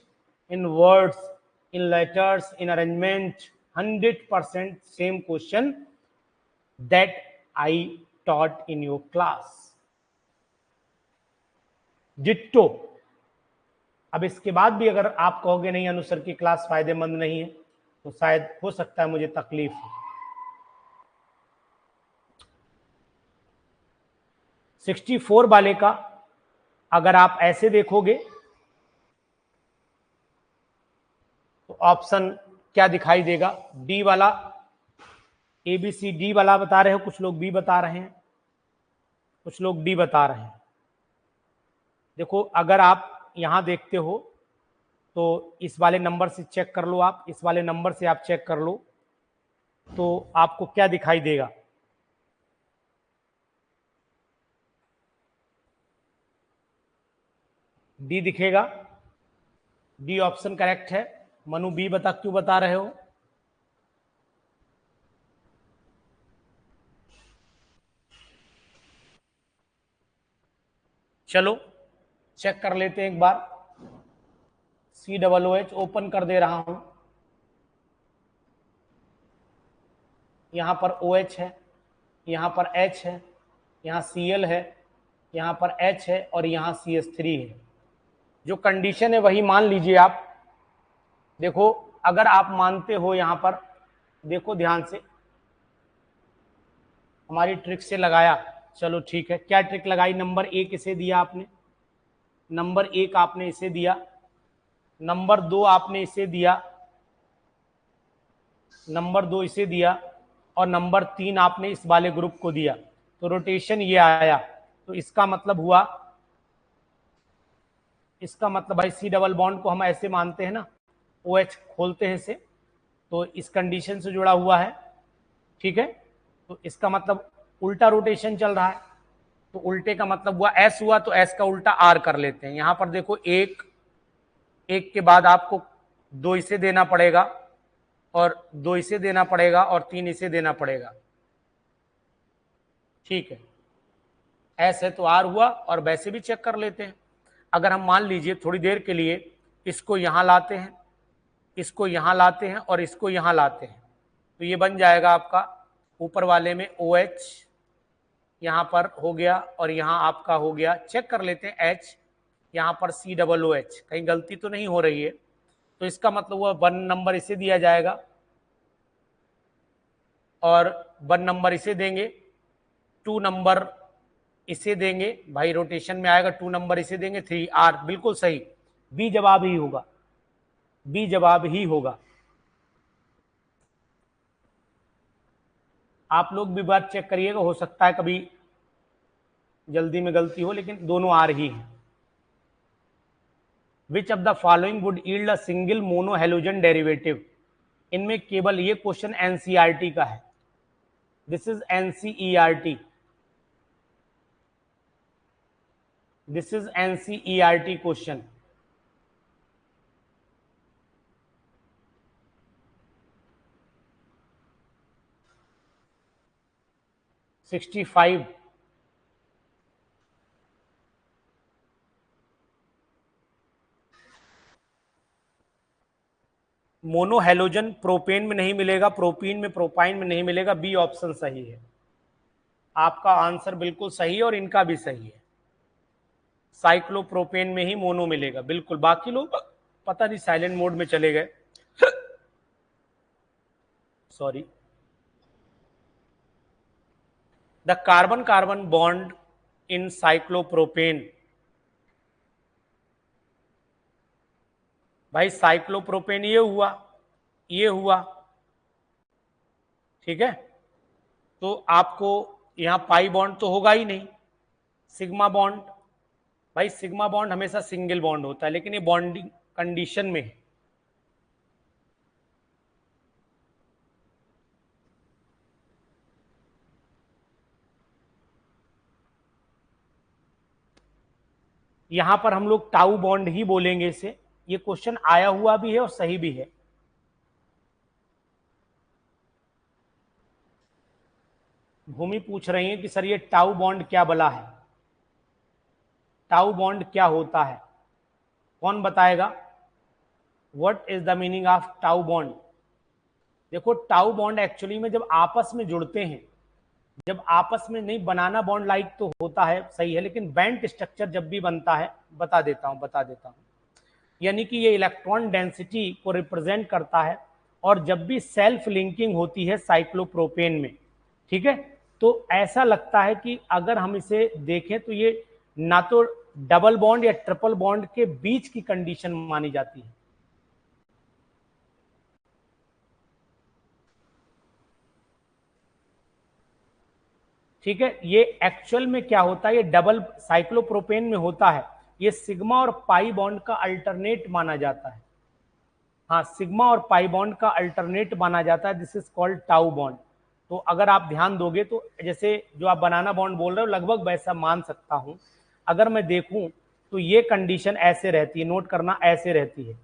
in words, in letters, in arrangement, 100% same question that I taught in your class, ditto. अब इसके बाद भी अगर आप कहोगे नहीं अनुसर की क्लास फायदेमंद नहीं है, तो शायद हो सकता है मुझे तकलीफ हो। 64 वाले का अगर आप ऐसे देखोगे ऑप्शन क्या दिखाई देगा? डी वाला, ए बी सी डी वाला बता रहे हो, कुछ लोग बी बता रहे हैं, कुछ लोग डी बता रहे हैं। देखो अगर आप यहां देखते हो तो इस वाले नंबर से चेक कर लो, आप इस वाले नंबर से आप चेक कर लो तो आपको क्या दिखाई देगा? डी दिखेगा। डी ऑप्शन करेक्ट है। मनु बी क्यों बता रहे हो? चलो चेक कर लेते हैं एक बार। COOH ओपन कर दे रहा हूं। यहां पर OH है, यहां पर H है, यहां Cl है, यहां पर H है और यहां CH3 है। जो कंडीशन है वही मान लीजिए आप। देखो अगर आप मानते हो, यहां पर देखो ध्यान से, हमारी ट्रिक से लगाया, चलो ठीक है। क्या ट्रिक लगाई? नंबर 1 इसे दिया आपने, नंबर 1 आपने इसे दिया, नंबर 2 आपने इसे दिया, नंबर 2 इसे दिया और नंबर 3 आपने इस वाले ग्रुप को दिया। तो रोटेशन ये आया। तो इसका मतलब हुआ, इसका मतलब भाई सी डबल बॉन्ड को हम ऐसे मानते हैं ना, OH खोलते हैं इसे, तो इस कंडीशन से जुड़ा हुआ है, ठीक है। तो इसका मतलब उल्टा रोटेशन चल रहा है। तो उल्टे का मतलब हुआ S हुआ, तो S का उल्टा R कर लेते हैं। यहां पर देखो एक के बाद आपको 2 इसे देना पड़ेगा और 2 इसे देना पड़ेगा और 3 इसे देना पड़ेगा, ठीक है। S है तो R हुआ। और वैसे भी चेक कर लेते हैं। अगर हम मान लीजिए थोड़ी देर के लिए इसको यहां लाते हैं, इसको यहां लाते हैं और इसको यहां लाते हैं, तो ये बन जाएगा आपका ऊपर वाले में OH यहां पर हो गया और यहां आपका हो गया, चेक कर लेते हैं H, यहां पर COOH। कहीं गलती तो नहीं हो रही है? तो इसका मतलब हुआ 1 नंबर इसे दिया जाएगा और 1 नंबर इसे देंगे, 2 नंबर इसे देंगे, भाई रोटेशन में आएगा, 2 नंबर इसे देंगे, 3 R। बिल्कुल सही, बी जवाब ही होगा, बी जवाब ही होगा। आप लोग भी बात चेक करिएगा, हो सकता है कभी जल्दी में गलती हो, लेकिन दोनों आर ही हैं। विच of the following would yield a single mono halogen derivative? इनमें केवल ये क्वेश्चन एनसीईआरटी का है। This is NCERT, this is NCERT question. Sixty 65। Mono halogen propane में नहीं मिलेगा, प्रोपीन में, प्रोपाइन में नहीं मिलेगा। बी ऑप्शन सही है, आपका आंसर बिल्कुल सही है और इनका भी सही है। साइक्लोप्रोपेन में ही मोनो मिलेगा, बिल्कुल। बाकी लोग पता नहीं साइलेंट मोड में चले गए, sorry. The carbon carbon bond in cyclopropane, भाई साइक्लोप्रोपेन ये हुआ, ये हुआ, ठीक है। तो आपको यहां पाई बॉन्ड तो होगा ही नहीं। सिग्मा बॉन्ड, भाई सिग्मा बॉन्ड हमेशा सिंगल बॉन्ड होता है, लेकिन ये बॉन्डिंग कंडीशन में है। यहां पर हम लोग टाउ बॉन्ड ही बोलेंगे इसे। ये क्वेश्चन आया हुआ भी है और सही भी है। भूमि पूछ रही है कि सर ये टाउ बॉन्ड क्या बला है, टाउ बॉन्ड क्या होता है, कौन बताएगा? What is the meaning of tau bond? देखो टाउ बॉन्ड एक्चुअली में जब आपस में जुड़ते हैं, जब आपस में नहीं, बनाना बॉन्ड लाइक तो होता है, सही है, लेकिन बैंड स्ट्रक्चर जब भी बनता है, बता देता हूं, यानी कि ये इलेक्ट्रॉन डेंसिटी को रिप्रेजेंट करता है। और जब भी सेल्फ लिंकिंग होती है साइक्लोप्रोपेन में, ठीक है, तो ऐसा लगता है कि अगर हम इसे देखें तो ये ना तो डबल बॉन्ड या ट्रिपल बॉन्ड के बीच की कंडीशन मानी जाती है। ठीक है, ये एक्चुअल में क्या होता है, ये डबल साइक्लोप्रोपेन में होता है, ये सिग्मा और पाई बॉन्ड का अल्टरनेट माना जाता है। हाँ, सिग्मा और पाई बॉन्ड का अल्टरनेट माना जाता है, this is called tau bond. तो अगर आप ध्यान दोगे तो जैसे जो आप बनाना बॉन्ड बोल रहे हो लगभग वैसा मान सकता हूं। अगर मैं देखूं तो ये कंडीशन ऐसे रहती है, नोट करना, ऐसे रहती है।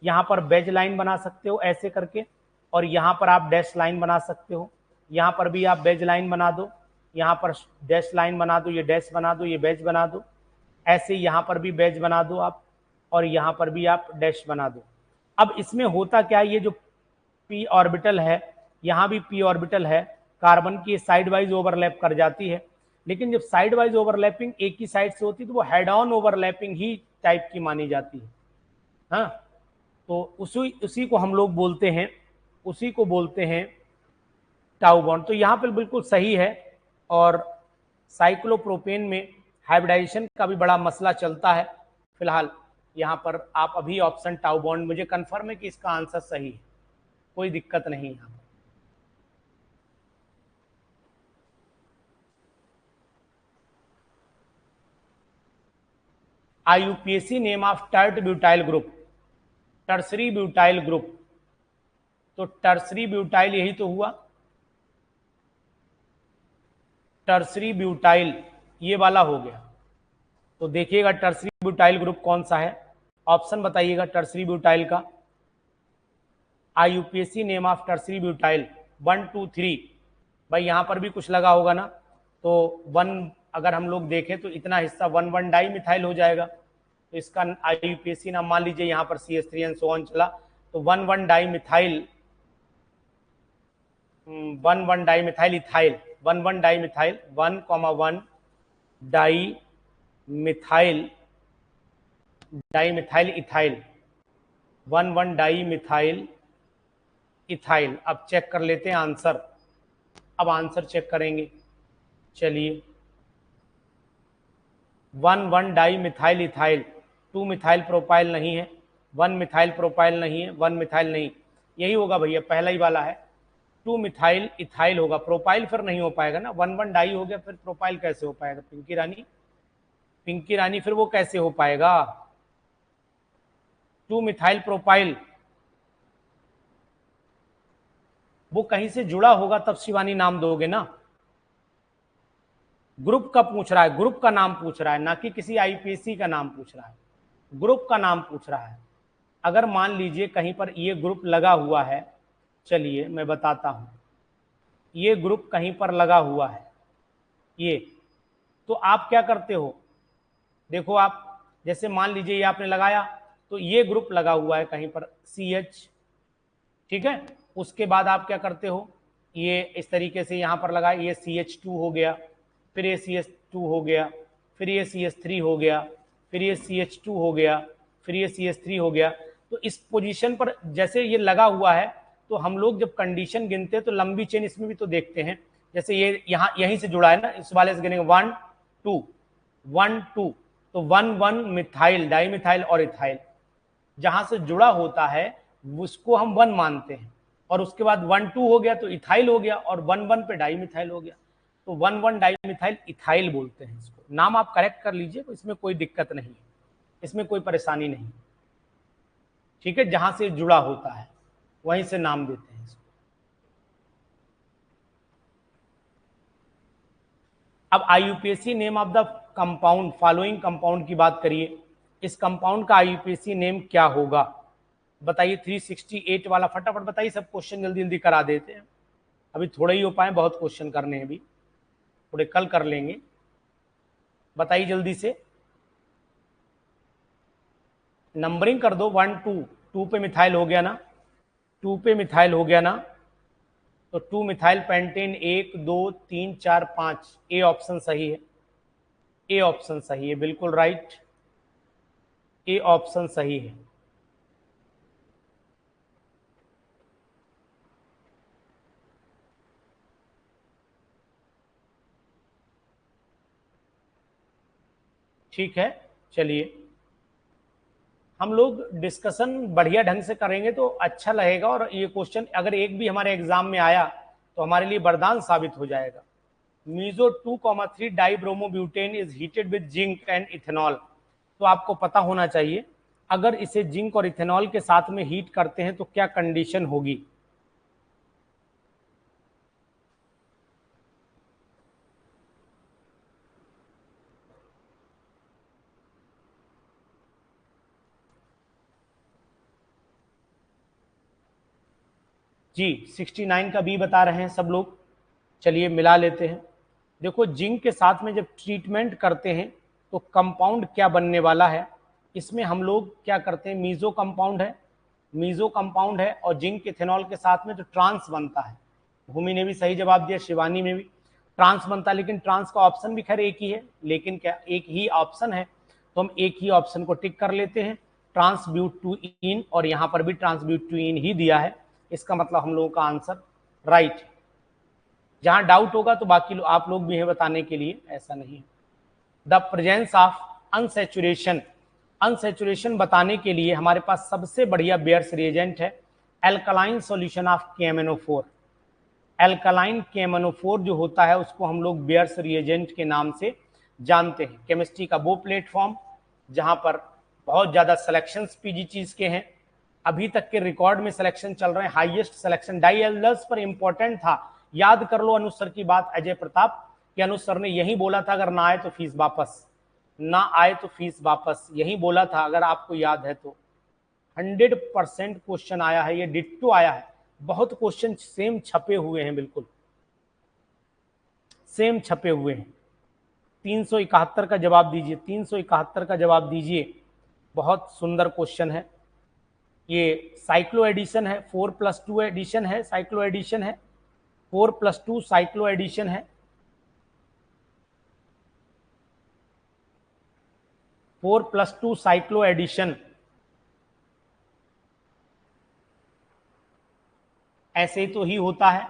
यहाँ पर बेज लाइन बना सकते हो ऐसे करके, और यहाँ पर आप डैश लाइन बना सकते हो, यहाँ पर भी आप बेज लाइन बना दो, यहाँ पर डैश लाइन बना दो, ये डैश बना दो, ये बेज बना दो, ऐसे यहाँ पर भी बेज बना दो आप, और यहाँ पर भी आप डैश बना दो। अब इसमें होता क्या है, ये जो पी ऑर्बिटल है, यहाँ भी पी ऑर्बिटल है, कार्बन की साइड वाइज ओवरलैप कर जाती है, लेकिन जब साइड वाइज ओवरलैपिंग एक ही साइड से होती है तो वो head on overlapping he type की मानी जाती है। हाँ, तो उसी को हम लोग बोलते हैं, उसी को बोलते हैं टाउ बॉन्ड। तो यहाँ पर बिल्कुल सही है। और साइक्लोप्रोपेन में हाइब्रिडाइजेशन का भी बड़ा मसला चलता है। फिलहाल यहाँ पर आप अभी ऑप्शन टाउ बॉन्ड, मुझे कंफर्म है कि इसका आंसर सही है, कोई दिक्कत नहीं यहाँ पर। IUPAC name of tert butyl group, tertiary butyl group. तो टर्सरी ब्यूटाइल यही तो हुआ, टर्सरी ब्यूटाइल ये वाला हो गया। तो देखिएगा टर्सरी ब्यूटाइल ग्रुप कौन सा है, ऑप्शन बताइएगा टर्सरी ब्यूटाइल का। IUPAC name of tertiary butyl 1 2 3। भाई यहाँ पर भी कुछ लगा होगा ना, तो 1 अगर हम लोग देखें तो इतना हिस्सा 1,1 डाई मिथाइल हो जाएगा। तो इसका IUPAC नाम मान लीजिए, यहाँ पर CH3 एंड सो ऑन चला, तो 1,1 di methyl, 1,1 di methyl ethyl, 1,1 di methyl, 1,1 di methyl, di methyl ethyl, 1,1 di methyl ethyl. अब चेक कर लेते हैं आंसर, अब आंसर चेक करेंगे। चलिए, 1,1 di methyl ethyl, 2 methyl propyl नहीं है, 1 मिथाइल प्रोपाइल नहीं है, 1 मिथाइल नहीं, यही होगा भैया, पहला ही वाला है, 2 मिथाइल इथाइल होगा। प्रोपाइल फिर नहीं हो पाएगा ना, 1,1 डाई हो गया, फिर प्रोपाइल कैसे हो पाएगा पिंकी रानी, पिंकी रानी फिर वो कैसे हो पाएगा, 2 मिथाइल प्रोपाइल वो कहीं से जुड़ा होगा तब शिवानी नाम दोगे ना। ग्रुप का पूछ रहा है, ग्रुप का नाम पूछ रहा है, ना कि किसी IUPAC का नाम पूछ रहा है, ग्रुप का नाम पूछ रहा है। अगर मान लीजिए कहीं पर ये ग्रुप लगा हुआ है, चलिए मैं बताता हूं, ये ग्रुप कहीं पर लगा हुआ है ये, तो आप क्या करते हो, देखो आप जैसे मान लीजिए ये आपने लगाया, तो ये ग्रुप लगा हुआ है कहीं पर CH, ठीक है। उसके बाद आप क्या करते हो, ये इस तरीके से यहाँ पर लगा, ये CH2 हो गया, फिर ये CH2 हो गया, फिर ये CH3 हो गया, फिर ये CH2 हो गया, फिर ये CH3 हो गया। तो इस पोजीशन पर जैसे ये लगा हुआ है, तो हम लोग जब कंडीशन गिनते हैं तो लंबी चेन इसमें भी तो देखते हैं, जैसे ये यहाँ यहीं से जुड़ा है ना, इस वाले से गिनेंगे 1 2 1 2, तो 1,1 मिथाइल डाई मिथाइल और इथाइल, जहां से जुड़ा होता है उसको हम 1 मानते हैं, और उसके बाद 1 2 हो गया तो इथाइल हो गया, और 1,1 पे डाई मिथाइल हो गया, तो 1,1 डाई मिथाइल इथाइल बोलते हैं इसको। नाम आप करेक्ट कर लीजिए, इसमें कोई दिक्कत नहीं, इसमें कोई परेशानी नहीं, ठीक है। जहां से जुड़ा होता है वहीं से नाम देते हैं इसको। अब IUPAC name of the compound, following compound की बात करिए, इस कंपाउंड का IUPAC नेम क्या होगा बताइए। 368 वाला फटाफट बताइए, सब क्वेश्चन जल्दी जल्दी करा देते हैं, अभी थोड़े ही हो पाए, बहुत क्वेश्चन करने हैं, अभी थोड़े कल कर लेंगे, बताइए जल्दी से, नंबरिंग कर दो 1 2, 2 पे मिथाइल हो गया ना, 2 पे मिथाइल हो गया ना, तो 2 मिथाइल पेंटेन 1 2 3 4 5, ए ऑप्शन सही है, ए ऑप्शन सही है, बिल्कुल राइट, ए ऑप्शन सही है। ठीक है, चलिए हम लोग डिस्कशन बढ़िया ढंग से करेंगे तो अच्छा लगेगा, और ये क्वेश्चन अगर एक भी हमारे एग्जाम में आया तो हमारे लिए वरदान साबित हो जाएगा। Meso 2,3 dibromobutane is heated with zinc and ethanol. तो आपको पता होना चाहिए अगर इसे जिंक और इथेनॉल के साथ में हीट करते हैं तो क्या कंडीशन होगी। जी 69 का बी बता रहे हैं सब लोग। चलिए मिला लेते हैं। देखो जिंक के साथ में जब ट्रीटमेंट करते हैं तो कंपाउंड क्या बनने वाला है। इसमें हम लोग क्या करते हैं, मीजो कंपाउंड है, मीजो कंपाउंड है और जिंक इथेनॉल के साथ में जो ट्रांस बनता है। भूमि ने भी सही जवाब दिया, शिवानी में भी ट्रांस बनता है, लेकिन ट्रांस का ऑप्शन भी खैर एक ही है, लेकिन क्या एक ही ऑप्शन है तो हम एक ही ऑप्शन को टिक कर लेते हैं, ट्रांसब्यूटुइन, और यहाँ पर भी ट्रांसब्यूटुइन ही दिया है। इसका मतलब हम लोगों का आंसर राइट है। जहां डाउट होगा तो बाकी आप लोग भी हैं बताने के लिए, ऐसा नहीं है। The presence of unsaturation, unsaturation बताने के लिए हमारे पास सबसे बढ़िया बेयर्स रिएजेंट है alkaline solution of KMnO4। Alkaline KMnO4 जो होता है उसको हम लोग बेयर्स रिएजेंट के नाम से जानते हैं। केमिस्ट्री का वो प्लेटफॉर्म जहां पर बहुत ज्यादा सिलेक्शंस पीजीचीज के हैं, अभी तक के रिकॉर्ड में सिलेक्शन चल रहे हैं, हाईएस्ट सिलेक्शन डाईएल्डर्स पर इंपॉर्टेंट था। याद कर लो अनुज सर की बात, अजय प्रताप, कि अनुज सर ने यही बोला था अगर ना आए तो फीस वापस, ना आए तो फीस वापस, यही बोला था अगर आपको याद है तो। 100% क्वेश्चन आया है, ये डिट्टो आया है, बहुत क्वेश्चन सेम छपे हुए हैं, बिल्कुल सेम छपे हुए हैं। 371 का जवाब दीजिए, 371 का जवाब दीजिए, बहुत सुंदर क्वेश्चन है ये। साइक्लो एडिशन है, 4+2 एडिशन है, साइक्लो एडिशन है, 4+2 साइक्लो एडिशन है, 4+2 साइक्लो एडिशन। ऐसे तो ही होता है,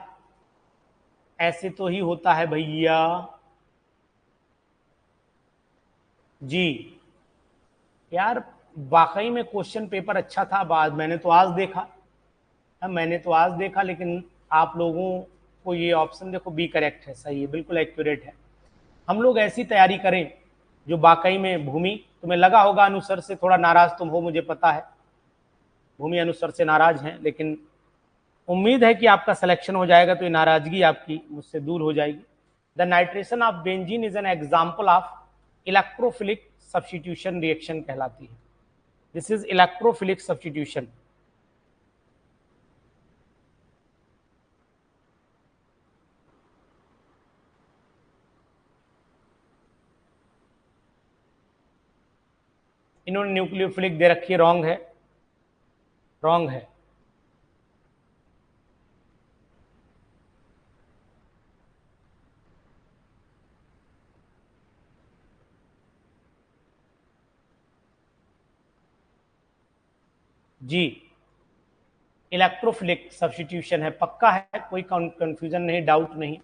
ऐसे तो ही होता है भैया जी। यार वाकई में क्वेश्चन पेपर अच्छा था, बाद मैंने तो आज देखा, मैंने तो आज देखा, लेकिन आप लोगों को ये ऑप्शन देखो बी करेक्ट है, सही है, बिल्कुल एक्यूरेट है। हम लोग ऐसी तैयारी करें जो वाकई में, भूमि तुम्हें लगा होगा अनुसर से थोड़ा नाराज तुम हो, मुझे पता है भूमि अनुसर से नाराज हैं, लेकिन उम्मीद है कि आपका सिलेक्शन हो जाएगा तो ये नाराजगी आपकी मुझसे दूर हो जाएगी। The nitration of benzene is an example of electrophilic substitution reaction कहलाती है। This is electrophilic substitution. इन्होंने न्यूक्लियोफिलिक दे रखी है, रॉन्ग है, रॉन्ग है। जी इलेक्ट्रोफिलिक सब्स्टिट्यूशन है, पक्का है, कोई कंफ्यूजन नहीं, डाउट नहीं।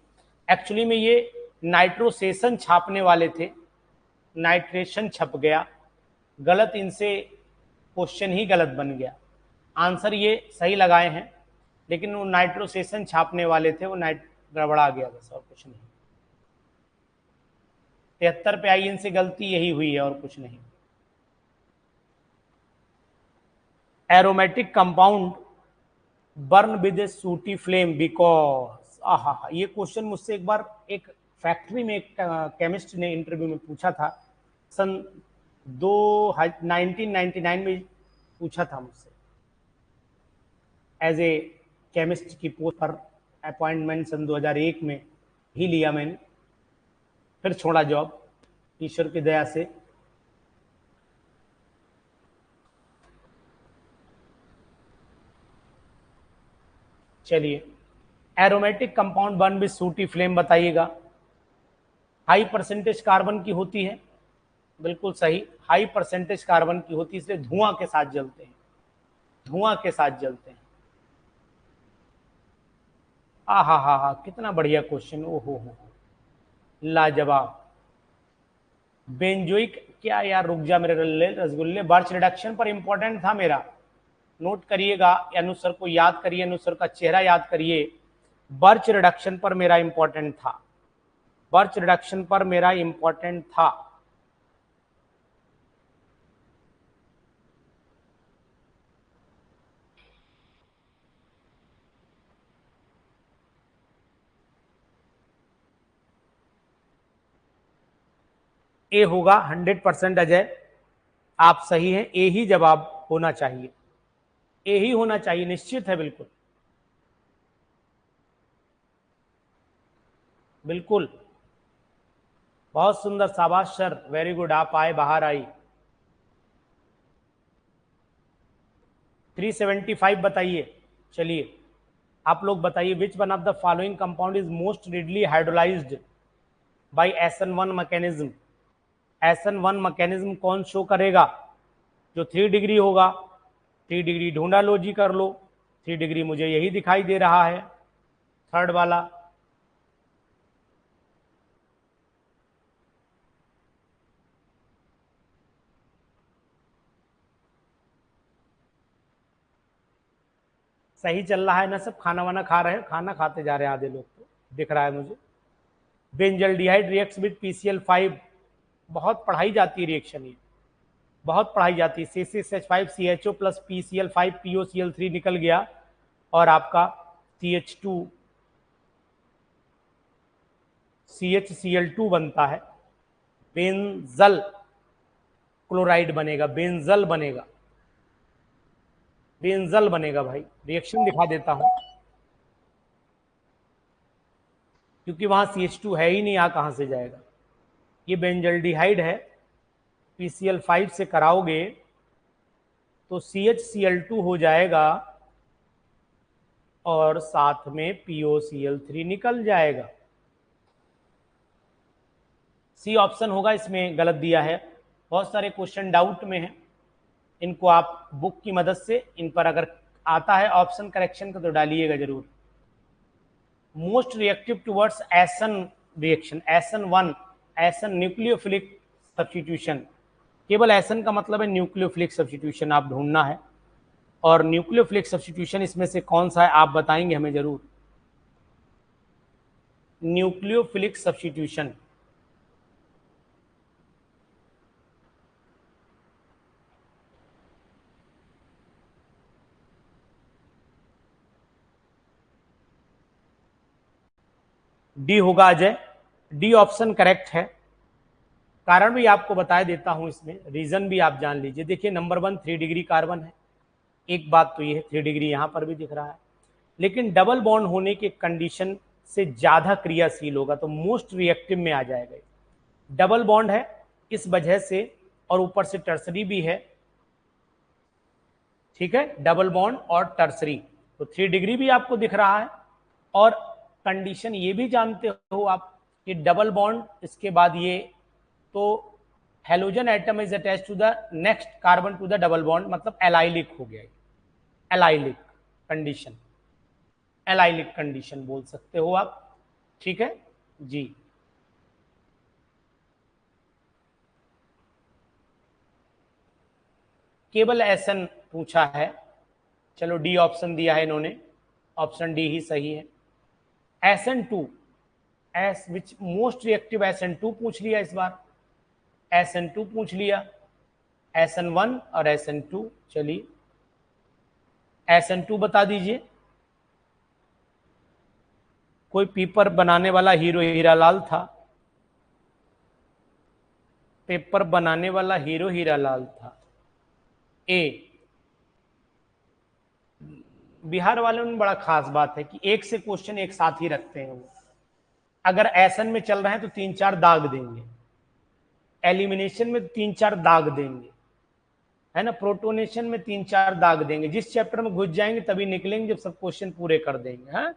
एक्चुअली में ये नाइट्रोसेशन छापने वाले थे, नाइट्रेशन छप गया, गलत इनसे क्वेश्चन ही गलत बन गया। आंसर ये सही लगाए हैं, लेकिन वो नाइट्रोसेशन छापने वाले थे, वो गड़बड़ा गया बस, और कुछ नहीं। 73 पे आई, इनसे गलती यही हुई है और कुछ नहीं। एरोमेटिक कंपाउंड बर्न विद ए सूटी फ्लेम बिकॉज, आहा, ये क्वेश्चन मुझसे एक बार एक फैक्ट्री में एक केमिस्ट ने इंटरव्यू में पूछा था, सन 1999 में पूछा था मुझसे, एज ए केमिस्ट की पोस्ट पर अपॉइंटमेंट सन 2001 में ही लिया मैंने, फिर छोड़ा जॉब ईश्वर की दया से। चलिए एरोमेटिक कंपाउंड बर्न विद सूटी फ्लेम बताइएगा। हाई परसेंटेज कार्बन की होती है, बिल्कुल सही, हाई परसेंटेज कार्बन की होती है, इसलिए धुआं के साथ जलते हैं, धुआं के साथ जलते हैं। हा, कितना बढ़िया क्वेश्चन, ओहो हो, लाजवाब। बेंजोइक क्या यार, रुक जा मेरे रसगुल्ले, बर्च रिडक्शन पर इंपॉर्टेंट था मेरा, नोट करिएगा, अनुसर को याद करिए, अनुसर का चेहरा याद करिए, बर्च रिडक्शन पर मेरा इंपॉर्टेंट था। बर्च रिडक्शन पर मेरा इंपॉर्टेंट था। ए होगा 100% अजय, आप सही हैं, ए ही जवाब होना चाहिए, ए ही होना चाहिए, निश्चित है, बिल्कुल बिल्कुल। बहुत सुंदर, शाबाश सर, वेरी गुड, आप आए, बाहर आई। 375 बताइए। चलिए आप लोग बताइए, which one of the following compound is most readily hydrolysed by SN1 mechanism. SN1 mechanism कौन शो करेगा? जो 3 डिग्री होगा। 3 डिग्री ढूंढा लो जी, कर लो। 3 डिग्री मुझे यही दिखाई दे रहा है, थर्ड वाला। सही चल रहा है ना सब? खाना वाना खा रहे हैं, खाना खाते जा रहे हैं आधे लोग तो, दिख रहा है मुझे। बेंजल्डिहाइड रिएक्ट्स विद PCl5, बहुत पढ़ाई जाती है रिएक्शन ये, बहुत पढ़ाई जाती है। C6H5CHO प्लस PCl5 POCl3 निकल गया और आपका CH2 CHCl2 बनता है, बेंजल क्लोराइड बनेगा, बेंजल बनेगा, बेंजल बनेगा भाई। रिएक्शन दिखा देता हूं, क्योंकि वहां CH2 है ही नहीं, यहां कहां से जाएगा। ये बेंजल्डिहाइड है, PCl5 से कराओगे तो CHCl2 हो जाएगा और साथ में POCl3 निकल जाएगा। सी ऑप्शन होगा, इसमें गलत दिया है। बहुत सारे क्वेश्चन डाउट में हैं, इनको आप बुक की मदद से इन पर अगर आता है ऑप्शन करेक्शन का तो डालिएगा जरूर। मोस्ट रिएक्टिव टुवर्ड्स एसन रिएक्शन, SN1, एसन न्यूक्लियोफिलिक सब्स्टिट्यूशन। केवल एसन का मतलब है न्यूक्लियोफिलिक सब्स्टिट्यूशन, आप ढूंढना है। और न्यूक्लियोफिलिक सब्स्टिट्यूशन इसमें से कौन सा है आप बताएंगे हमें जरूर। न्यूक्लियोफिलिक सब्स्टिट्यूशन, डी होगा अजय, डी ऑप्शन करेक्ट है। कारण भी आपको बता देता हूं, इसमें रीजन भी आप जान लीजिए। देखिए नंबर 1 3 डिग्री कार्बन है, एक बात तो ये है, 3 डिग्री यहां पर भी दिख रहा है, लेकिन डबल बॉन्ड होने के कंडीशन से ज्यादा क्रियाशील होगा तो मोस्ट रिएक्टिव में आ जाएगा। डबल बॉन्ड है इस वजह से, और ऊपर से टर्सरी भी है, ठीक है, डबल बॉन्ड और टर्सरी, तो 3 डिग्री भी आपको दिख रहा है। और कंडीशन ये भी जानते हो आप कि डबल बॉन्ड इसके बाद ये, तो halogen atom is attach to the next carbon to the double bond, मतलब एलाइलिक हो गया, एलाइलिक कंडीशन, एलाइलिक कंडीशन बोल सकते हो आप, ठीक है जी। केवल एसन पूछा है, चलो डी ऑप्शन दिया है इन्होंने, ऑप्शन डी ही सही है। SN2, S which most reactive, SN2 पूछ लिया इस बार, SN2 पूछ लिया, SN1 और SN2। चलिए SN2 बता दीजिए। कोई पेपर बनाने वाला हीरो हीरालाल था, पेपर बनाने वाला हीरो हीरालाल था। ए, बिहार वालों में बड़ा खास बात है कि एक से क्वेश्चन एक साथ ही रखते हैं वो। अगर एसन में चल रहे हैं तो 3-4 दाग देंगे, एलिमिनेशन में 3-4 दाग देंगे, है ना, प्रोटोनेशन में 3-4 दाग देंगे। जिस चैप्टर में घुस जाएंगे तभी निकलेंगे जब सब क्वेश्चन पूरे कर देंगे। हाँ,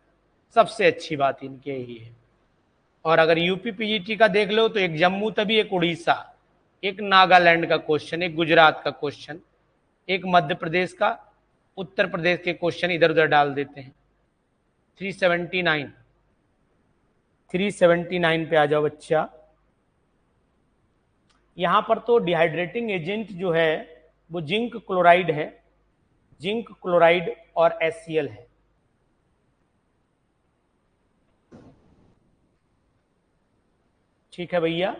सबसे अच्छी बात इनके ही है। और अगर यूपी पीजीटी का देख लो तो एक जम्मू तभी, एक उड़ीसा, एक नागालैंड का क्वेश्चन, एक गुजरात का क्वेश्चन, एक मध्य प्रदेश का, उत्तर प्रदेश के क्वेश्चन इधर उधर डाल देते हैं। 379, 379 पे आ जाओ बच्चा। यहां पर तो डिहाइड्रेटिंग एजेंट जो है वो जिंक क्लोराइड है, जिंक क्लोराइड और HCl है। ठीक है भैया।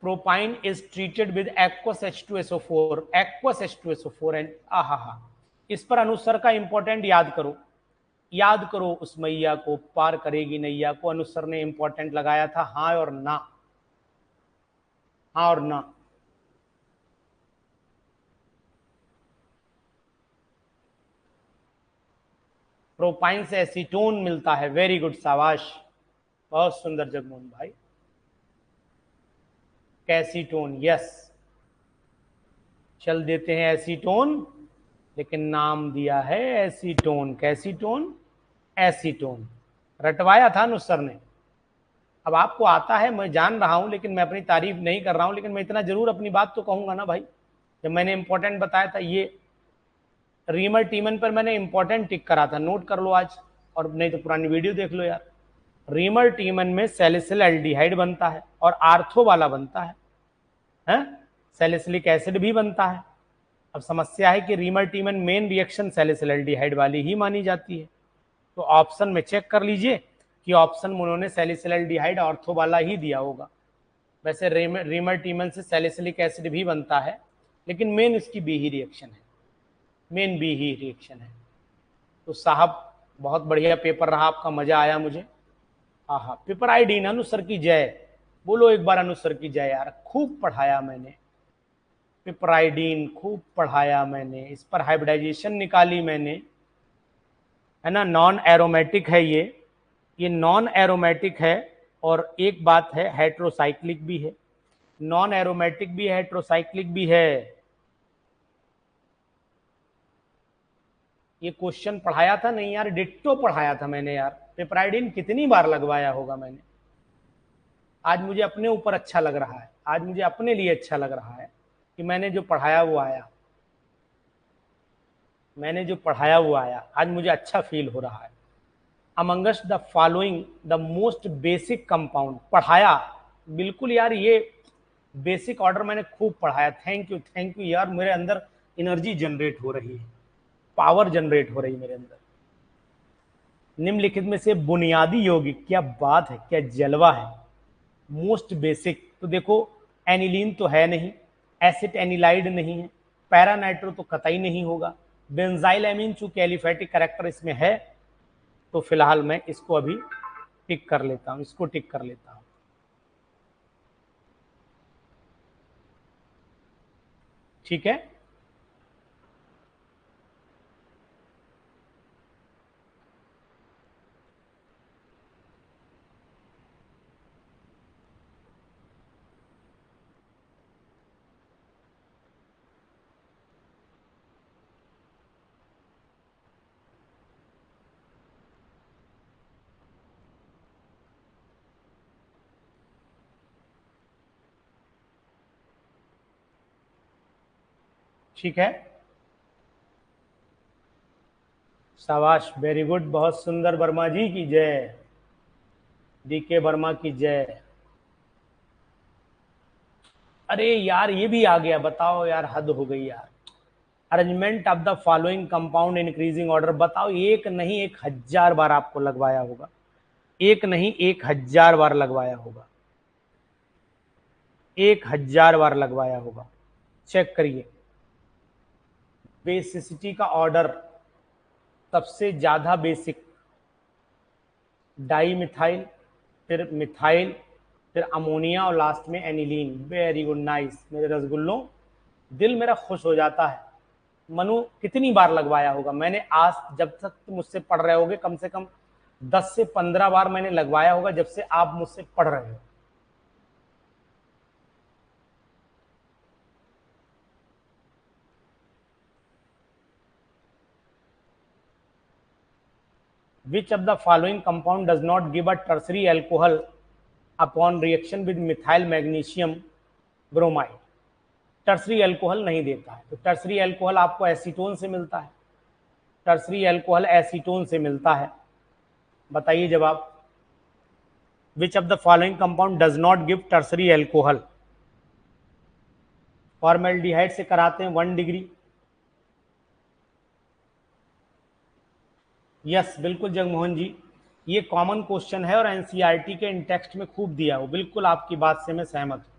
Propyne is treated with aqueous H2SO4, aqueous H2SO4 and आहा, इस पर अनुस्वर का इंपॉर्टेंट याद करो, याद करो उस मैया को, पार करेगी नैया को, अनुस्वर ने इंपॉर्टेंट लगाया था, हाँ और ना, हाँ और ना। प्रोपाइन से एसीटोन मिलता है, वेरी गुड, शाबाश, बहुत सुंदर जगमोहन भाई। कैसीटोन, यस, चल देते हैं एसीटोन, लेकिन नाम दिया है एसीटोन, कैसीटोन, एसीटोन, रटवाया था नुसर ने। अब आपको आता है, मैं जान रहा हूं, लेकिन मैं अपनी तारीफ नहीं कर रहा हूं, लेकिन मैं इतना जरूर अपनी बात तो कहूंगा ना भाई, जब मैंने इंपॉर्टेंट बताया था, ये रीमर टीमन पर मैंने इंपॉर्टेंट टिक करा था, नोट कर लो आज, और नहीं तो पुरानी वीडियो देख लो यार। रीमर टीमन में सैलिसिल एल्डिहाइड बनता है और आर्थो वाला बनता है? सैलिसिलिक एसिड भी बनता है। अब समस्या है कि reamer टीमन main reaction salicyl aldehyde वाली ही मानी जाती है, तो ऑप्शन में चेक कर लीजिए कि ऑप्शन में उन्होंने सैलिसिल एल्डिहाइड ऑर्थो वाला ही दिया होगा। वैसे रीमर टीमन से सैलिसिलिक एसिड भी बनता है, लेकिन मेन इसकी बी ही रिएक्शन है, मेन बी ही रिएक्शन है। तो साहब बहुत बढ़िया पेपर रहा आपका, मजा आया मुझे। हाँ, पेपर आईडीन अनुसर की जय, बोलो एक बार अनुसर की जय यार, खूब पढ़ाया मैंने, पिपराइडीन खूब पढ़ाया मैंने, इस पर हाइब्रिडाइजेशन निकाली मैंने, है ना, नॉन एरोमेटिक है ये नॉन एरोमेटिक है, और एक बात है हेट्रोसाइक्लिक भी है, नॉन एरोमेटिक भी है, हेट्रोसाइक्लिक भी है। ये क्वेश्चन पढ़ाया था नहीं यार, डिट्टो पढ़ाया था मैंने यार, पिपराइडिन कितनी बार लगवाया होगा मैंने। आज मुझे अपने ऊपर अच्छा लग रहा है, आज मुझे अपने लिए अच्छा लग रहा है कि मैंने जो पढ़ाया वो आया, मैंने जो पढ़ाया वो आया, आज मुझे अच्छा फील हो रहा है। Among Us the following the most basic compound, पढ़ाया बिल्कुल यार, ये बेसिक ऑर्डर मैंने खूब पढ़ाया, थैंक यू यार, मेरे अंदर एनर्जी जनरेट हो रही है, पावर जनरेट हो रही मेरे अंदर। निम्नलिखित में से बुनियादी यौगिक, क्या बात है, क्या जलवा है, मोस्ट बेसिक, तो देखो एनिलीन तो है नहीं, एसिड एनिलाइड नहीं है, पैरानाइट्रो तो कतई नहीं होगा, बेंजाइल एमीन चूंकि एलिफैटिक कैरेक्टर इसमें है, तो फिलहाल मैं इसको अभी टिक कर लेता हूं, इसको टिक कर लेता हूं। ठीक है, ठीक है, शाबाश, वेरी गुड, बहुत सुंदर, वर्मा जी की जय, डीके वर्मा की जय। अरे यार ये भी आ गया, बताओ यार, हद हो गई यार। Arrangement of the following compound increasing order, बताओ, एक नहीं 1000 बार आपको लगवाया होगा, एक नहीं 1000 बार लगवाया होगा, 1000 बार लगवाया होगा। चेक करिए, बेसिसिटी का ऑर्डर सबसे ज्यादा बेसिक, डाई मिथाइल, फिर मिथाइल, फिर अमोनिया, और लास्ट में एनिलीन। वेरी गुड, नाइस मेरे रसगुल्लों, दिल मेरा खुश हो जाता है। मनु कितनी बार लगवाया होगा मैंने आज, जब तक तुम मुझसे पढ़ रहे होगे, कम से कम 10 से 15 बार मैंने लगवाया होगा, जब से आप मुझसे पढ़ रहे हो। Which of the following compound does not give a tertiary alcohol upon reaction with methyl magnesium bromide? Tertiary alcohol नहीं देता है, तो टर्सरी अल्कोहल आपको एसीटोन से मिलता है, टर्सरी अल्कोहल एसीटोन से मिलता है। बताइए जवाब, विच of the following compound does not give tertiary alcohol? Formaldehyde से कराते हैं 1 डिग्री, यस बिल्कुल जगमोहन जी, ये कॉमन क्वेश्चन है और एनसीईआरटी के इन टेक्स्ट में खूब दिया हो, बिल्कुल आपकी बात से मैं सहमत हूँ।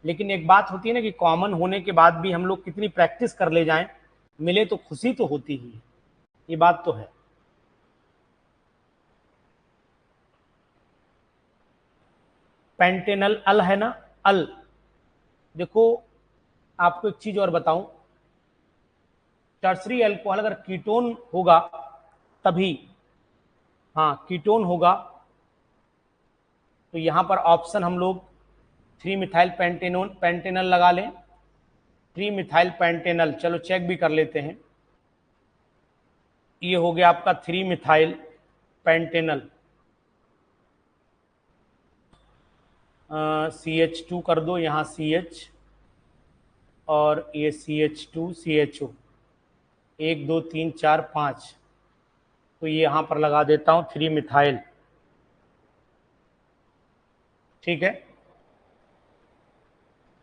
लेकिन एक बात होती है ना कि कॉमन होने के बाद भी हम लोग कितनी प्रैक्टिस कर ले जाएं, मिले तो खुशी तो होती ही है, ये बात तो है। पेंटेनल अल है ना, अल। देखो आपको एक चीज और बताऊं, टर्सरी अल्कोहल अगर कीटोन होगा तभी, हाँ कीटोन होगा तो यहां पर ऑप्शन हम लोग 3 मिथाइल पेंटेनोन पेंटेनल लगा लें, 3 मिथाइल पेंटेनल। चलो चेक भी कर लेते हैं, ये हो गया आपका 3 मिथाइल पेंटेनल। CH2 कर दो यहाँ CH, और ये CH2 CHO, 1 2 3 4 5, तो ये यहाँ पर लगा देता हूँ 3 मिथाइल, ठीक है।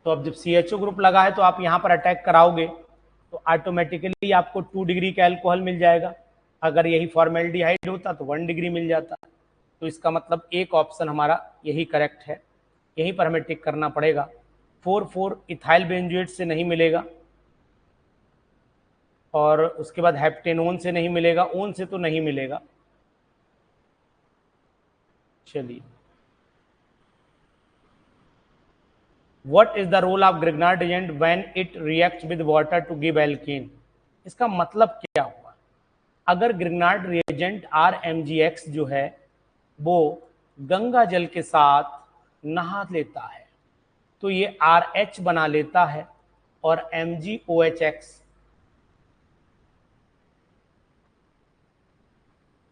तो अब जब CHO ग्रुप लगा है तो आप यहाँ पर अटैक कराओगे तो ऑटोमेटिकली आपको 2 डिग्री का अल्कोहल मिल जाएगा। अगर यही फॉर्मेल्डिहाइड होता तो 1 डिग्री मिल जाता। तो इसका मतलब एक ऑप्शन हमारा यही करेक्ट है, यहीं पर हमें टिक करना पड़ेगा। 4,4 इथाइल बेंजोएट से नहीं मिलेगा, और उसके बाद हेप्टेनोन से नहीं मिलेगा, ओन से तो नहीं मिलेगा। चलिए, what is the role of Grignard agent when it reacts with water to give alkene? इसका मतलब क्या हुआ? अगर ग्रिग्नार्ड रिएजेंट RMgX जो है वो गंगा जल के साथ नहा लेता है तो ये RH बना लेता है, और MgOHX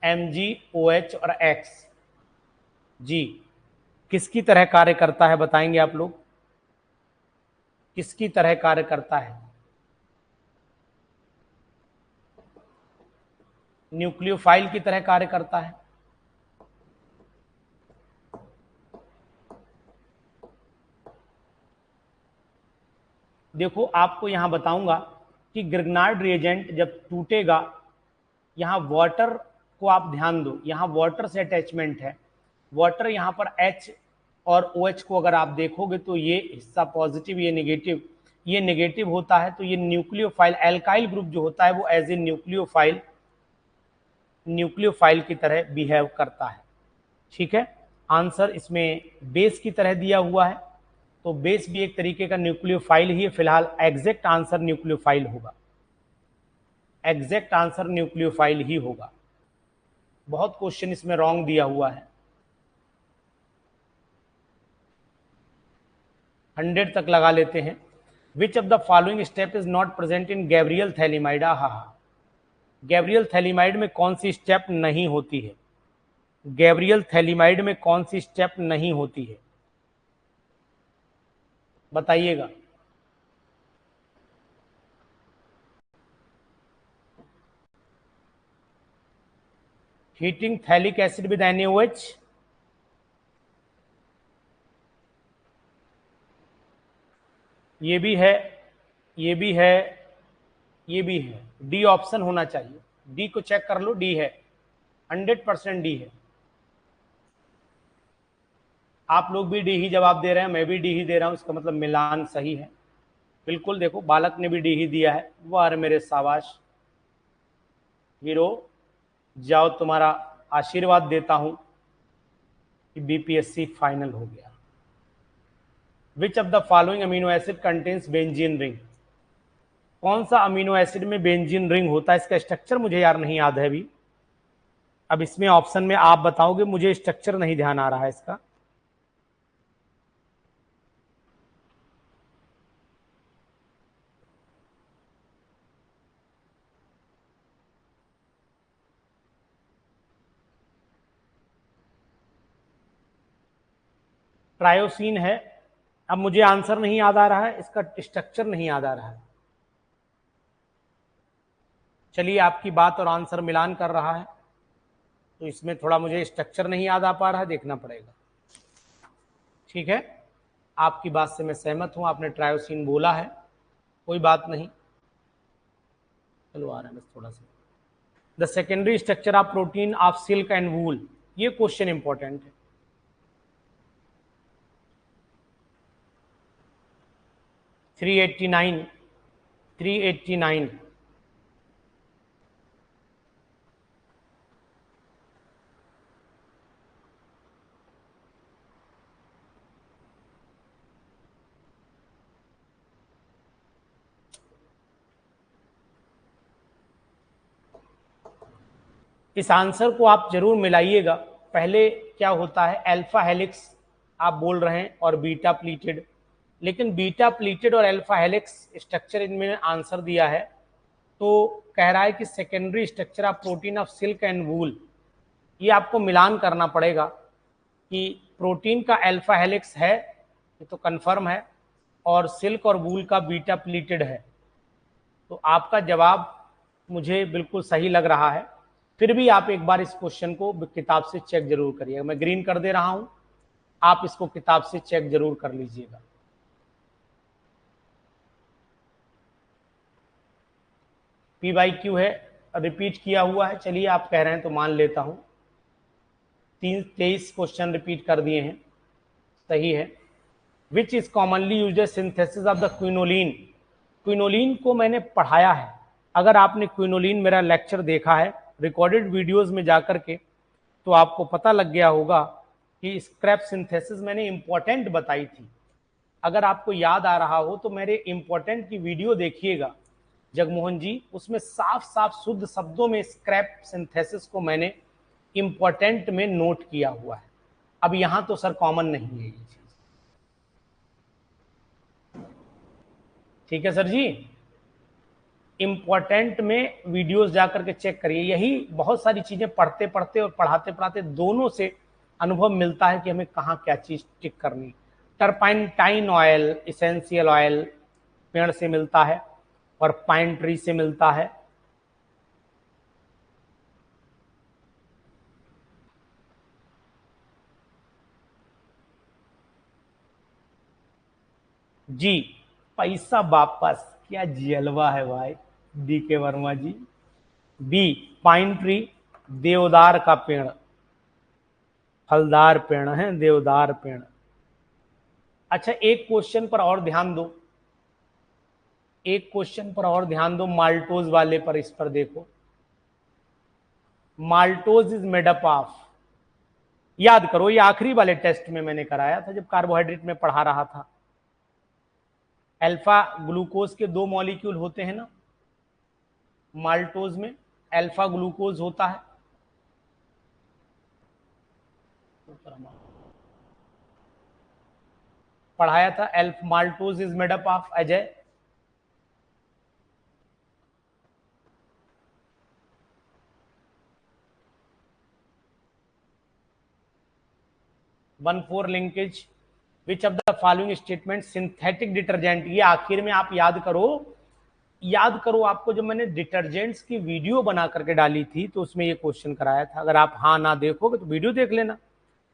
MgOH और X जी किसकी तरह कार्य करता है बताएंगे आप लोग? किसकी तरह कार्य करता है? न्यूक्लियोफाइल की तरह कार्य करता है। देखो आपको यहां बताऊंगा कि ग्रिग्नार्ड रिएजेंट जब टूटेगा, यहां वाटर को आप ध्यान दो, यहां वाटर से अटैचमेंट है। वाटर यहां पर H और OH को अगर आप देखोगे तो ये हिस्सा पॉजिटिव, ये नेगेटिव, ये नेगेटिव होता है। तो ये न्यूक्लियोफाइल एल्काइल ग्रुप जो होता है वो एज ए न्यूक्लियोफाइल की तरह बिहेव करता है, ठीक है। आंसर इसमें बेस की तरह दिया हुआ है, तो बेस भी एक तरीके का न्यूक्लियोफाइल ही है। फिलहाल एग्जैक्ट आंसर न्यूक्लियोफाइल होगा, एग्जैक्ट आंसर न्यूक्लियोफाइल ही होगा। बहुत क्वेश्चन इसमें रॉन्ग दिया हुआ है। 100 तक लगा लेते हैं। विच of the following step is not present in Gabriel phthalimide? Gabriel phthalimide में कौन सी स्टेप नहीं होती है? गैब्रियल थैलीमाइड में कौन सी स्टेप नहीं होती है बताइएगा। Heating phthalic acid with NaOH, ये भी है, ये भी है, ये भी है। डी ऑप्शन होना चाहिए, डी को चेक कर लो, डी है, 100% डी है। आप लोग भी डी ही जवाब दे रहे हैं, मैं भी डी ही दे रहा हूं, इसका मतलब मिलान सही है। बिल्कुल, देखो बालक ने भी डी ही दिया है। वाह मेरे शाबाश हीरो, जाओ तुम्हारा आशीर्वाद देता हूं कि BPSC फाइनल हो गया। विच of the following amino acid contains benzene ring? कौन सा अमीनो एसिड में बेंजीन रिंग होता है? इसका स्ट्रक्चर मुझे यार नहीं याद है अभी। अब इसमें ऑप्शन में आप बताओगे, मुझे स्ट्रक्चर नहीं ध्यान आ रहा है इसका। ट्रायोसिन है। अब मुझे आंसर नहीं याद आ रहा है, इसका स्ट्रक्चर नहीं याद आ रहा है। चलिए, आपकी बात और आंसर मिलान कर रहा है, तो इसमें थोड़ा मुझे स्ट्रक्चर नहीं याद आ पा रहा है, देखना पड़ेगा। ठीक है, आपकी बात से मैं सहमत हूं, आपने ट्रायोसिन बोला है, कोई बात नहीं। चलो आ रहा है बस थोड़ा सा। The secondary structure of protein of silk and wool, ये क्वेश्चन इंपॉर्टेंट है। थ्री एट्टी नाइन इस आंसर को आप जरूर मिलाइएगा। पहले क्या होता है, अल्फा हेलिक्स आप बोल रहे हैं और बीटा प्लीटेड, लेकिन बीटा प्लीटेड और अल्फा हेलिक्स स्ट्रक्चर इनमें आंसर दिया है, तो कह रहा है कि secondary structure of protein of silk and wool. ये आपको मिलान करना पड़ेगा कि प्रोटीन का अल्फा हेलिक्स है, ये तो कंफर्म है, और सिल्क और वूल का बीटा प्लीटेड है। तो आपका जवाब मुझे बिल्कुल सही लग रहा है। फिर भी आप एक बार इस क्वेश्चन को किताब से चेक जरूर करिएगा। मैं ग्रीन कर दे रहा हूं, आप इसको किताब से चेक जरूर कर लीजिएगा। पी बाई क्यू है, रिपीट किया हुआ है। चलिए आप कह रहे हैं तो मान लेता हूं। 23 क्वेश्चन रिपीट कर दिए हैं, सही है। Which is commonly used as synthesis of the quinoline. Quinoline को मैंने पढ़ाया है। अगर आपने क्विनोलिन मेरा लेक्चर देखा है रिकॉर्डेड वीडियोस में जाकर के, तो आपको पता लग गया होगा कि स्क्रैप सिंथेसिस मैंने इंपॉर्टेंट बताई थी। अगर आपको याद आ रहा हो तो मेरे इंपॉर्टेंट की वीडियो देखिएगा जगमोहन जी, उसमें साफ साफ शुद्ध शब्दों में स्क्रैप सिंथेसिस को मैंने इंपॉर्टेंट में नोट किया हुआ है। अब यहां तो सर कॉमन नहीं है ये चीज, ठीक है सर जी। इंपॉर्टेंट में वीडियोस जाकर के चेक करिए। यही बहुत सारी चीजें पढ़ते पढ़ते और पढ़ाते पढ़ाते दोनों से अनुभव मिलता है कि हमें कहाँ क्या चीज टिक करनी। टर्पेंटाइन ऑयल इसेंशियल ऑयल पेड़ से मिलता है और पाइन ट्री से मिलता है। जी, पैसा वापस, क्या जलवा है भाई डी के वर्मा जी। बी, पाइन ट्री, देवदार का पेड़, फलदार पेड़ है देवदार पेड़। अच्छा, एक क्वेश्चन पर और ध्यान दो, एक क्वेश्चन पर और ध्यान दो, माल्टोज वाले पर। इस पर देखो, maltose is made up of, याद करो ये आखिरी वाले टेस्ट में मैंने कराया था जब कार्बोहाइड्रेट में पढ़ा रहा था। अल्फा ग्लूकोज के दो मॉलिक्यूल होते हैं ना माल्टोज में, अल्फा ग्लूकोज होता है, पढ़ाया था। Elf maltose is made up of, Ajay 1,4 linkage. Which of the following statement synthetic detergent, ये आखिर में आप याद करो, याद करो। आपको जब मैंने डिटर्जेंट्स की वीडियो बना करके डाली थी तो उसमें ये क्वेश्चन कराया था। अगर आप हाँ ना देखोगे तो वीडियो देख लेना,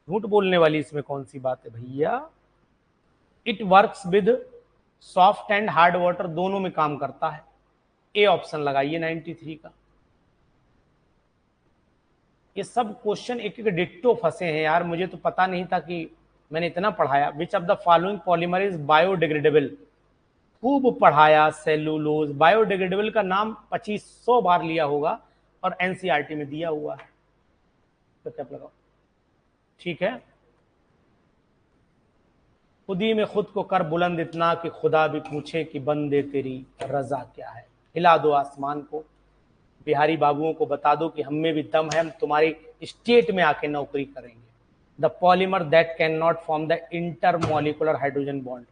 झूठ बोलने वाली इसमें कौन सी बात है भैया। It works with soft and hard water, दोनों में काम करता है। ए ऑप्शन लगाइए 93 का। ये सब क्वेश्चन एक एक डिट्टो फंसे हैं यार, मुझे तो पता नहीं था कि मैंने इतना पढ़ाया। विच of the following polymer is biodegradable, खूब पढ़ाया। सेलुलोज, बायोडिग्रेडेबल का नाम 2500 बार लिया होगा और एनसीईआरटी में दिया हुआ है, तो क्या लगाओ, ठीक है। खुद ही में खुद को कर बुलंद इतना कि खुदा भी पूछे कि बंदे तेरी रजा क्या है। हिला दो आसमान को, बिहारी बाबुओं को बता दो कि हम में भी दम है, हम तुम्हारी स्टेट में आके नौकरी करेंगे। The polymer that can not form the intermolecular hydrogen bond,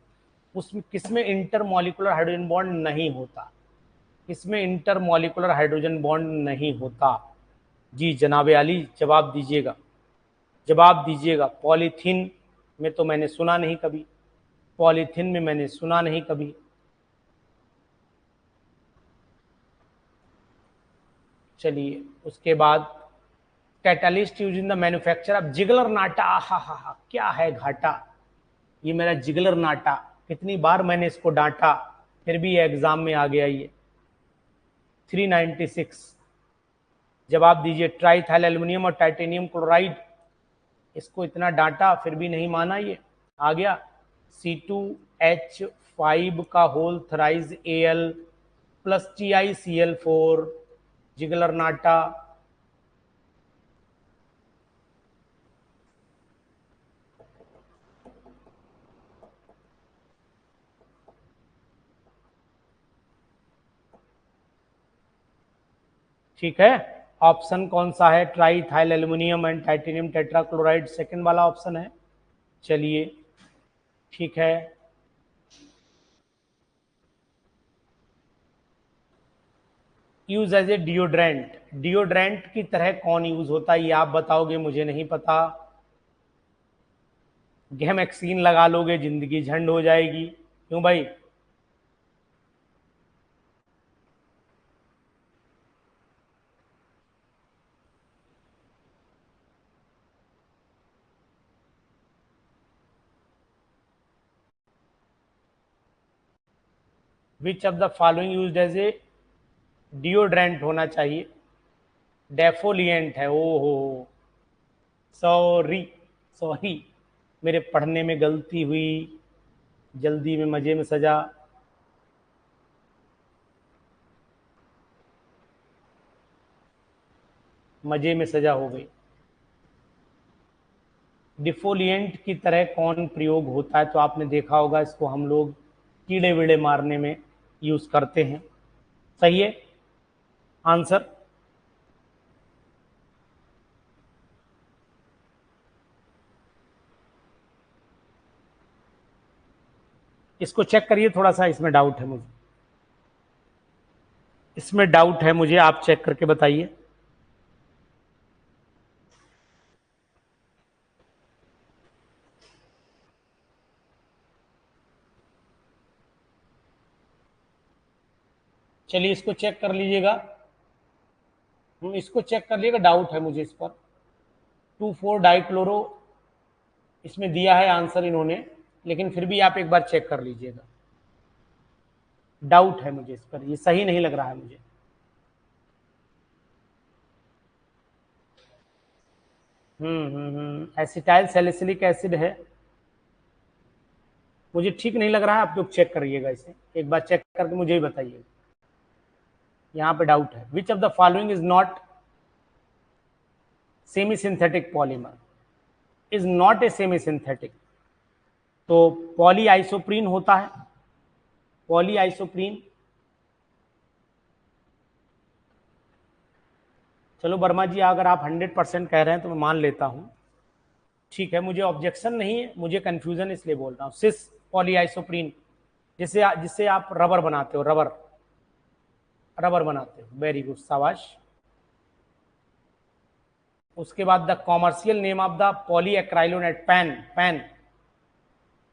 उसमें किसमें इंटरमॉलिकुलर हाइड्रोजन बॉन्ड नहीं होता, इसमें इंटरमॉलिकुलर हाइड्रोजन बॉन्ड नहीं होता। जी जनाबे अली, जवाब दीजिएगा, जवाब दीजिएगा। पॉलीथीन में तो मैंने सुना नहीं कभी, पॉलीथीन में मैंने सुना नहीं कभी। चलिए उसके बाद, catalyst use in the manufacture of Ziggler नाटा। हा हा हा, क्या है घाटा, ये मेरा जिगलर नाटा, कितनी बार मैंने इसको डांटा, फिर भी ये एग्जाम में आ गया। ये 396, जवाब दीजिए। ट्राइथाइल एल्युमिनियम और टाइटेनियम क्लोराइड, इसको इतना डांटा फिर भी नहीं माना, ये आ गया C2H5 का whole thrice Al plus TiCl4 Ziegler Natta. ठीक है, ऑप्शन कौन सा है? Triethyl aluminium and titanium tetrachloride second वाला ऑप्शन है। चलिए ठीक है, use as a deodorant, deodorant की तरह कौन यूज होता है ये आप बताओगे, मुझे नहीं पता। गेमैक्सीन लगा लोगे जिंदगी झंड हो जाएगी, क्यों भाई? Which of the following used as a deodorant होना चाहिए? डेफोलिएंट है। ओ हो, सॉरी सॉरी, मेरे पढ़ने में गलती हुई, जल्दी में मजे में सजा। मजे में सजा हो गई। डिफोलिएंट की तरह कौन प्रयोग होता है? तो आपने देखा होगा, इसको हम लोग कीड़े वीड़े मारने में यूज करते हैं। सही है आंसर। इसको चेक करिए थोड़ा सा, इसमें डाउट है मुझे, इसमें डाउट है मुझे, आप चेक करके बताइए। चलिए इसको चेक कर लीजिएगा, इसको चेक कर लीजिएगा, डाउट है मुझे इस पर। 2,4 डाइक्लोरो इसमें दिया है आंसर इन्होंने, लेकिन फिर भी आप एक बार चेक कर लीजिएगा, डाउट है मुझे इस पर, ये सही नहीं लग रहा है मुझे। एसिटाइल सैलिसिलिक एसिड है, मुझे ठीक नहीं लग रहा है, आप लोग चेक करिएगा इसे, एक बार चेक करके मुझे ही बताइए। यहाँ पे डाउट है। विच of the following is not semi synthetic polymer? Is not a semi synthetic, तो पॉली आइसोप्रीन होता है, पॉली आइसोप्रीन। चलो वर्मा जी, अगर आप 100% कह रहे हैं तो मैं मान लेता हूं, ठीक है, मुझे ऑब्जेक्शन नहीं है, मुझे कंफ्यूजन इसलिए बोल रहा हूं। सिस पॉलीआइसोप्रीन, जिससे आप रबर बनाते हो, रबर रबर बनाते हो, वेरी गुड, शाबाश। उसके बाद the commercial name of the poly acrylonate PAN, PAN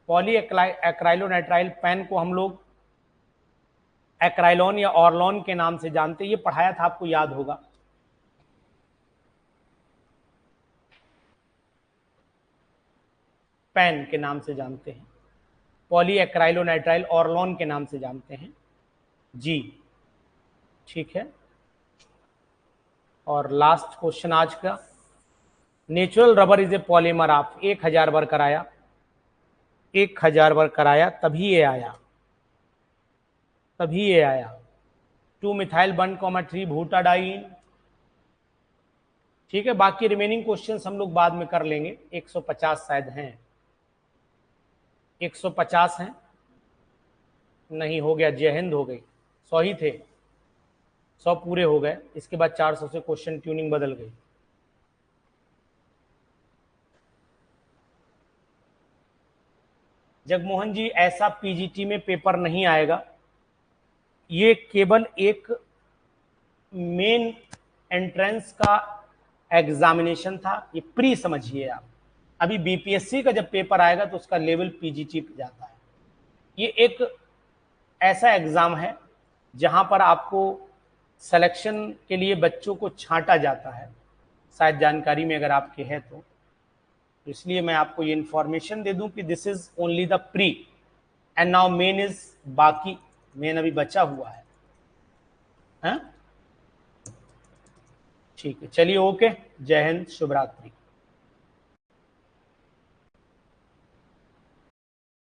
poly acrylonitrile PAN को हम लोग एक्राइलॉन या ऑर्लॉन के नाम से जानते हैं, ये पढ़ाया था आपको, याद होगा। पैन के नाम से जानते हैं, पॉली एक्राइलोनाइट्राइल ऑर्लॉन के नाम से जानते हैं जी, ठीक है। और लास्ट क्वेश्चन आज का, natural rubber is a polymer of, 1000 बार कराया, 1000 बार कराया, तभी ये आया, तभी ये आया। 2 मिथाइल 1,3 बूटाडाइन, ठीक है। बाकी रिमेनिंग क्वेश्चंस हम लोग बाद में कर लेंगे, 150 शायद हैं, 150 हैं, नहीं हो गया, जय हिंद हो गई, 100 ही थे, 100 पूरे हो गए, इसके बाद 400 से क्वेश्चन ट्यूनिंग बदल गई। जगमोहन जी, ऐसा पीजीटी में पेपर नहीं आएगा, ये केवल एक मेन एंट्रेंस का एग्जामिनेशन था, ये प्री समझिए आप। अभी बीपीएससी का जब पेपर आएगा तो उसका लेवल पीजीटी पे जाता है। ये एक ऐसा एग्जाम है जहां पर आपको सिलेक्शन के लिए बच्चों को छांटा जाता है, शायद जानकारी में अगर आपके है तो इसलिए मैं आपको ये इंफॉर्मेशन दे दूं कि this is only the pre and now main is, बाकी मेन अभी बचा हुआ है, हाँ? ठीक है, चलिए ओके, जय हिंद, शुभ रात्रि।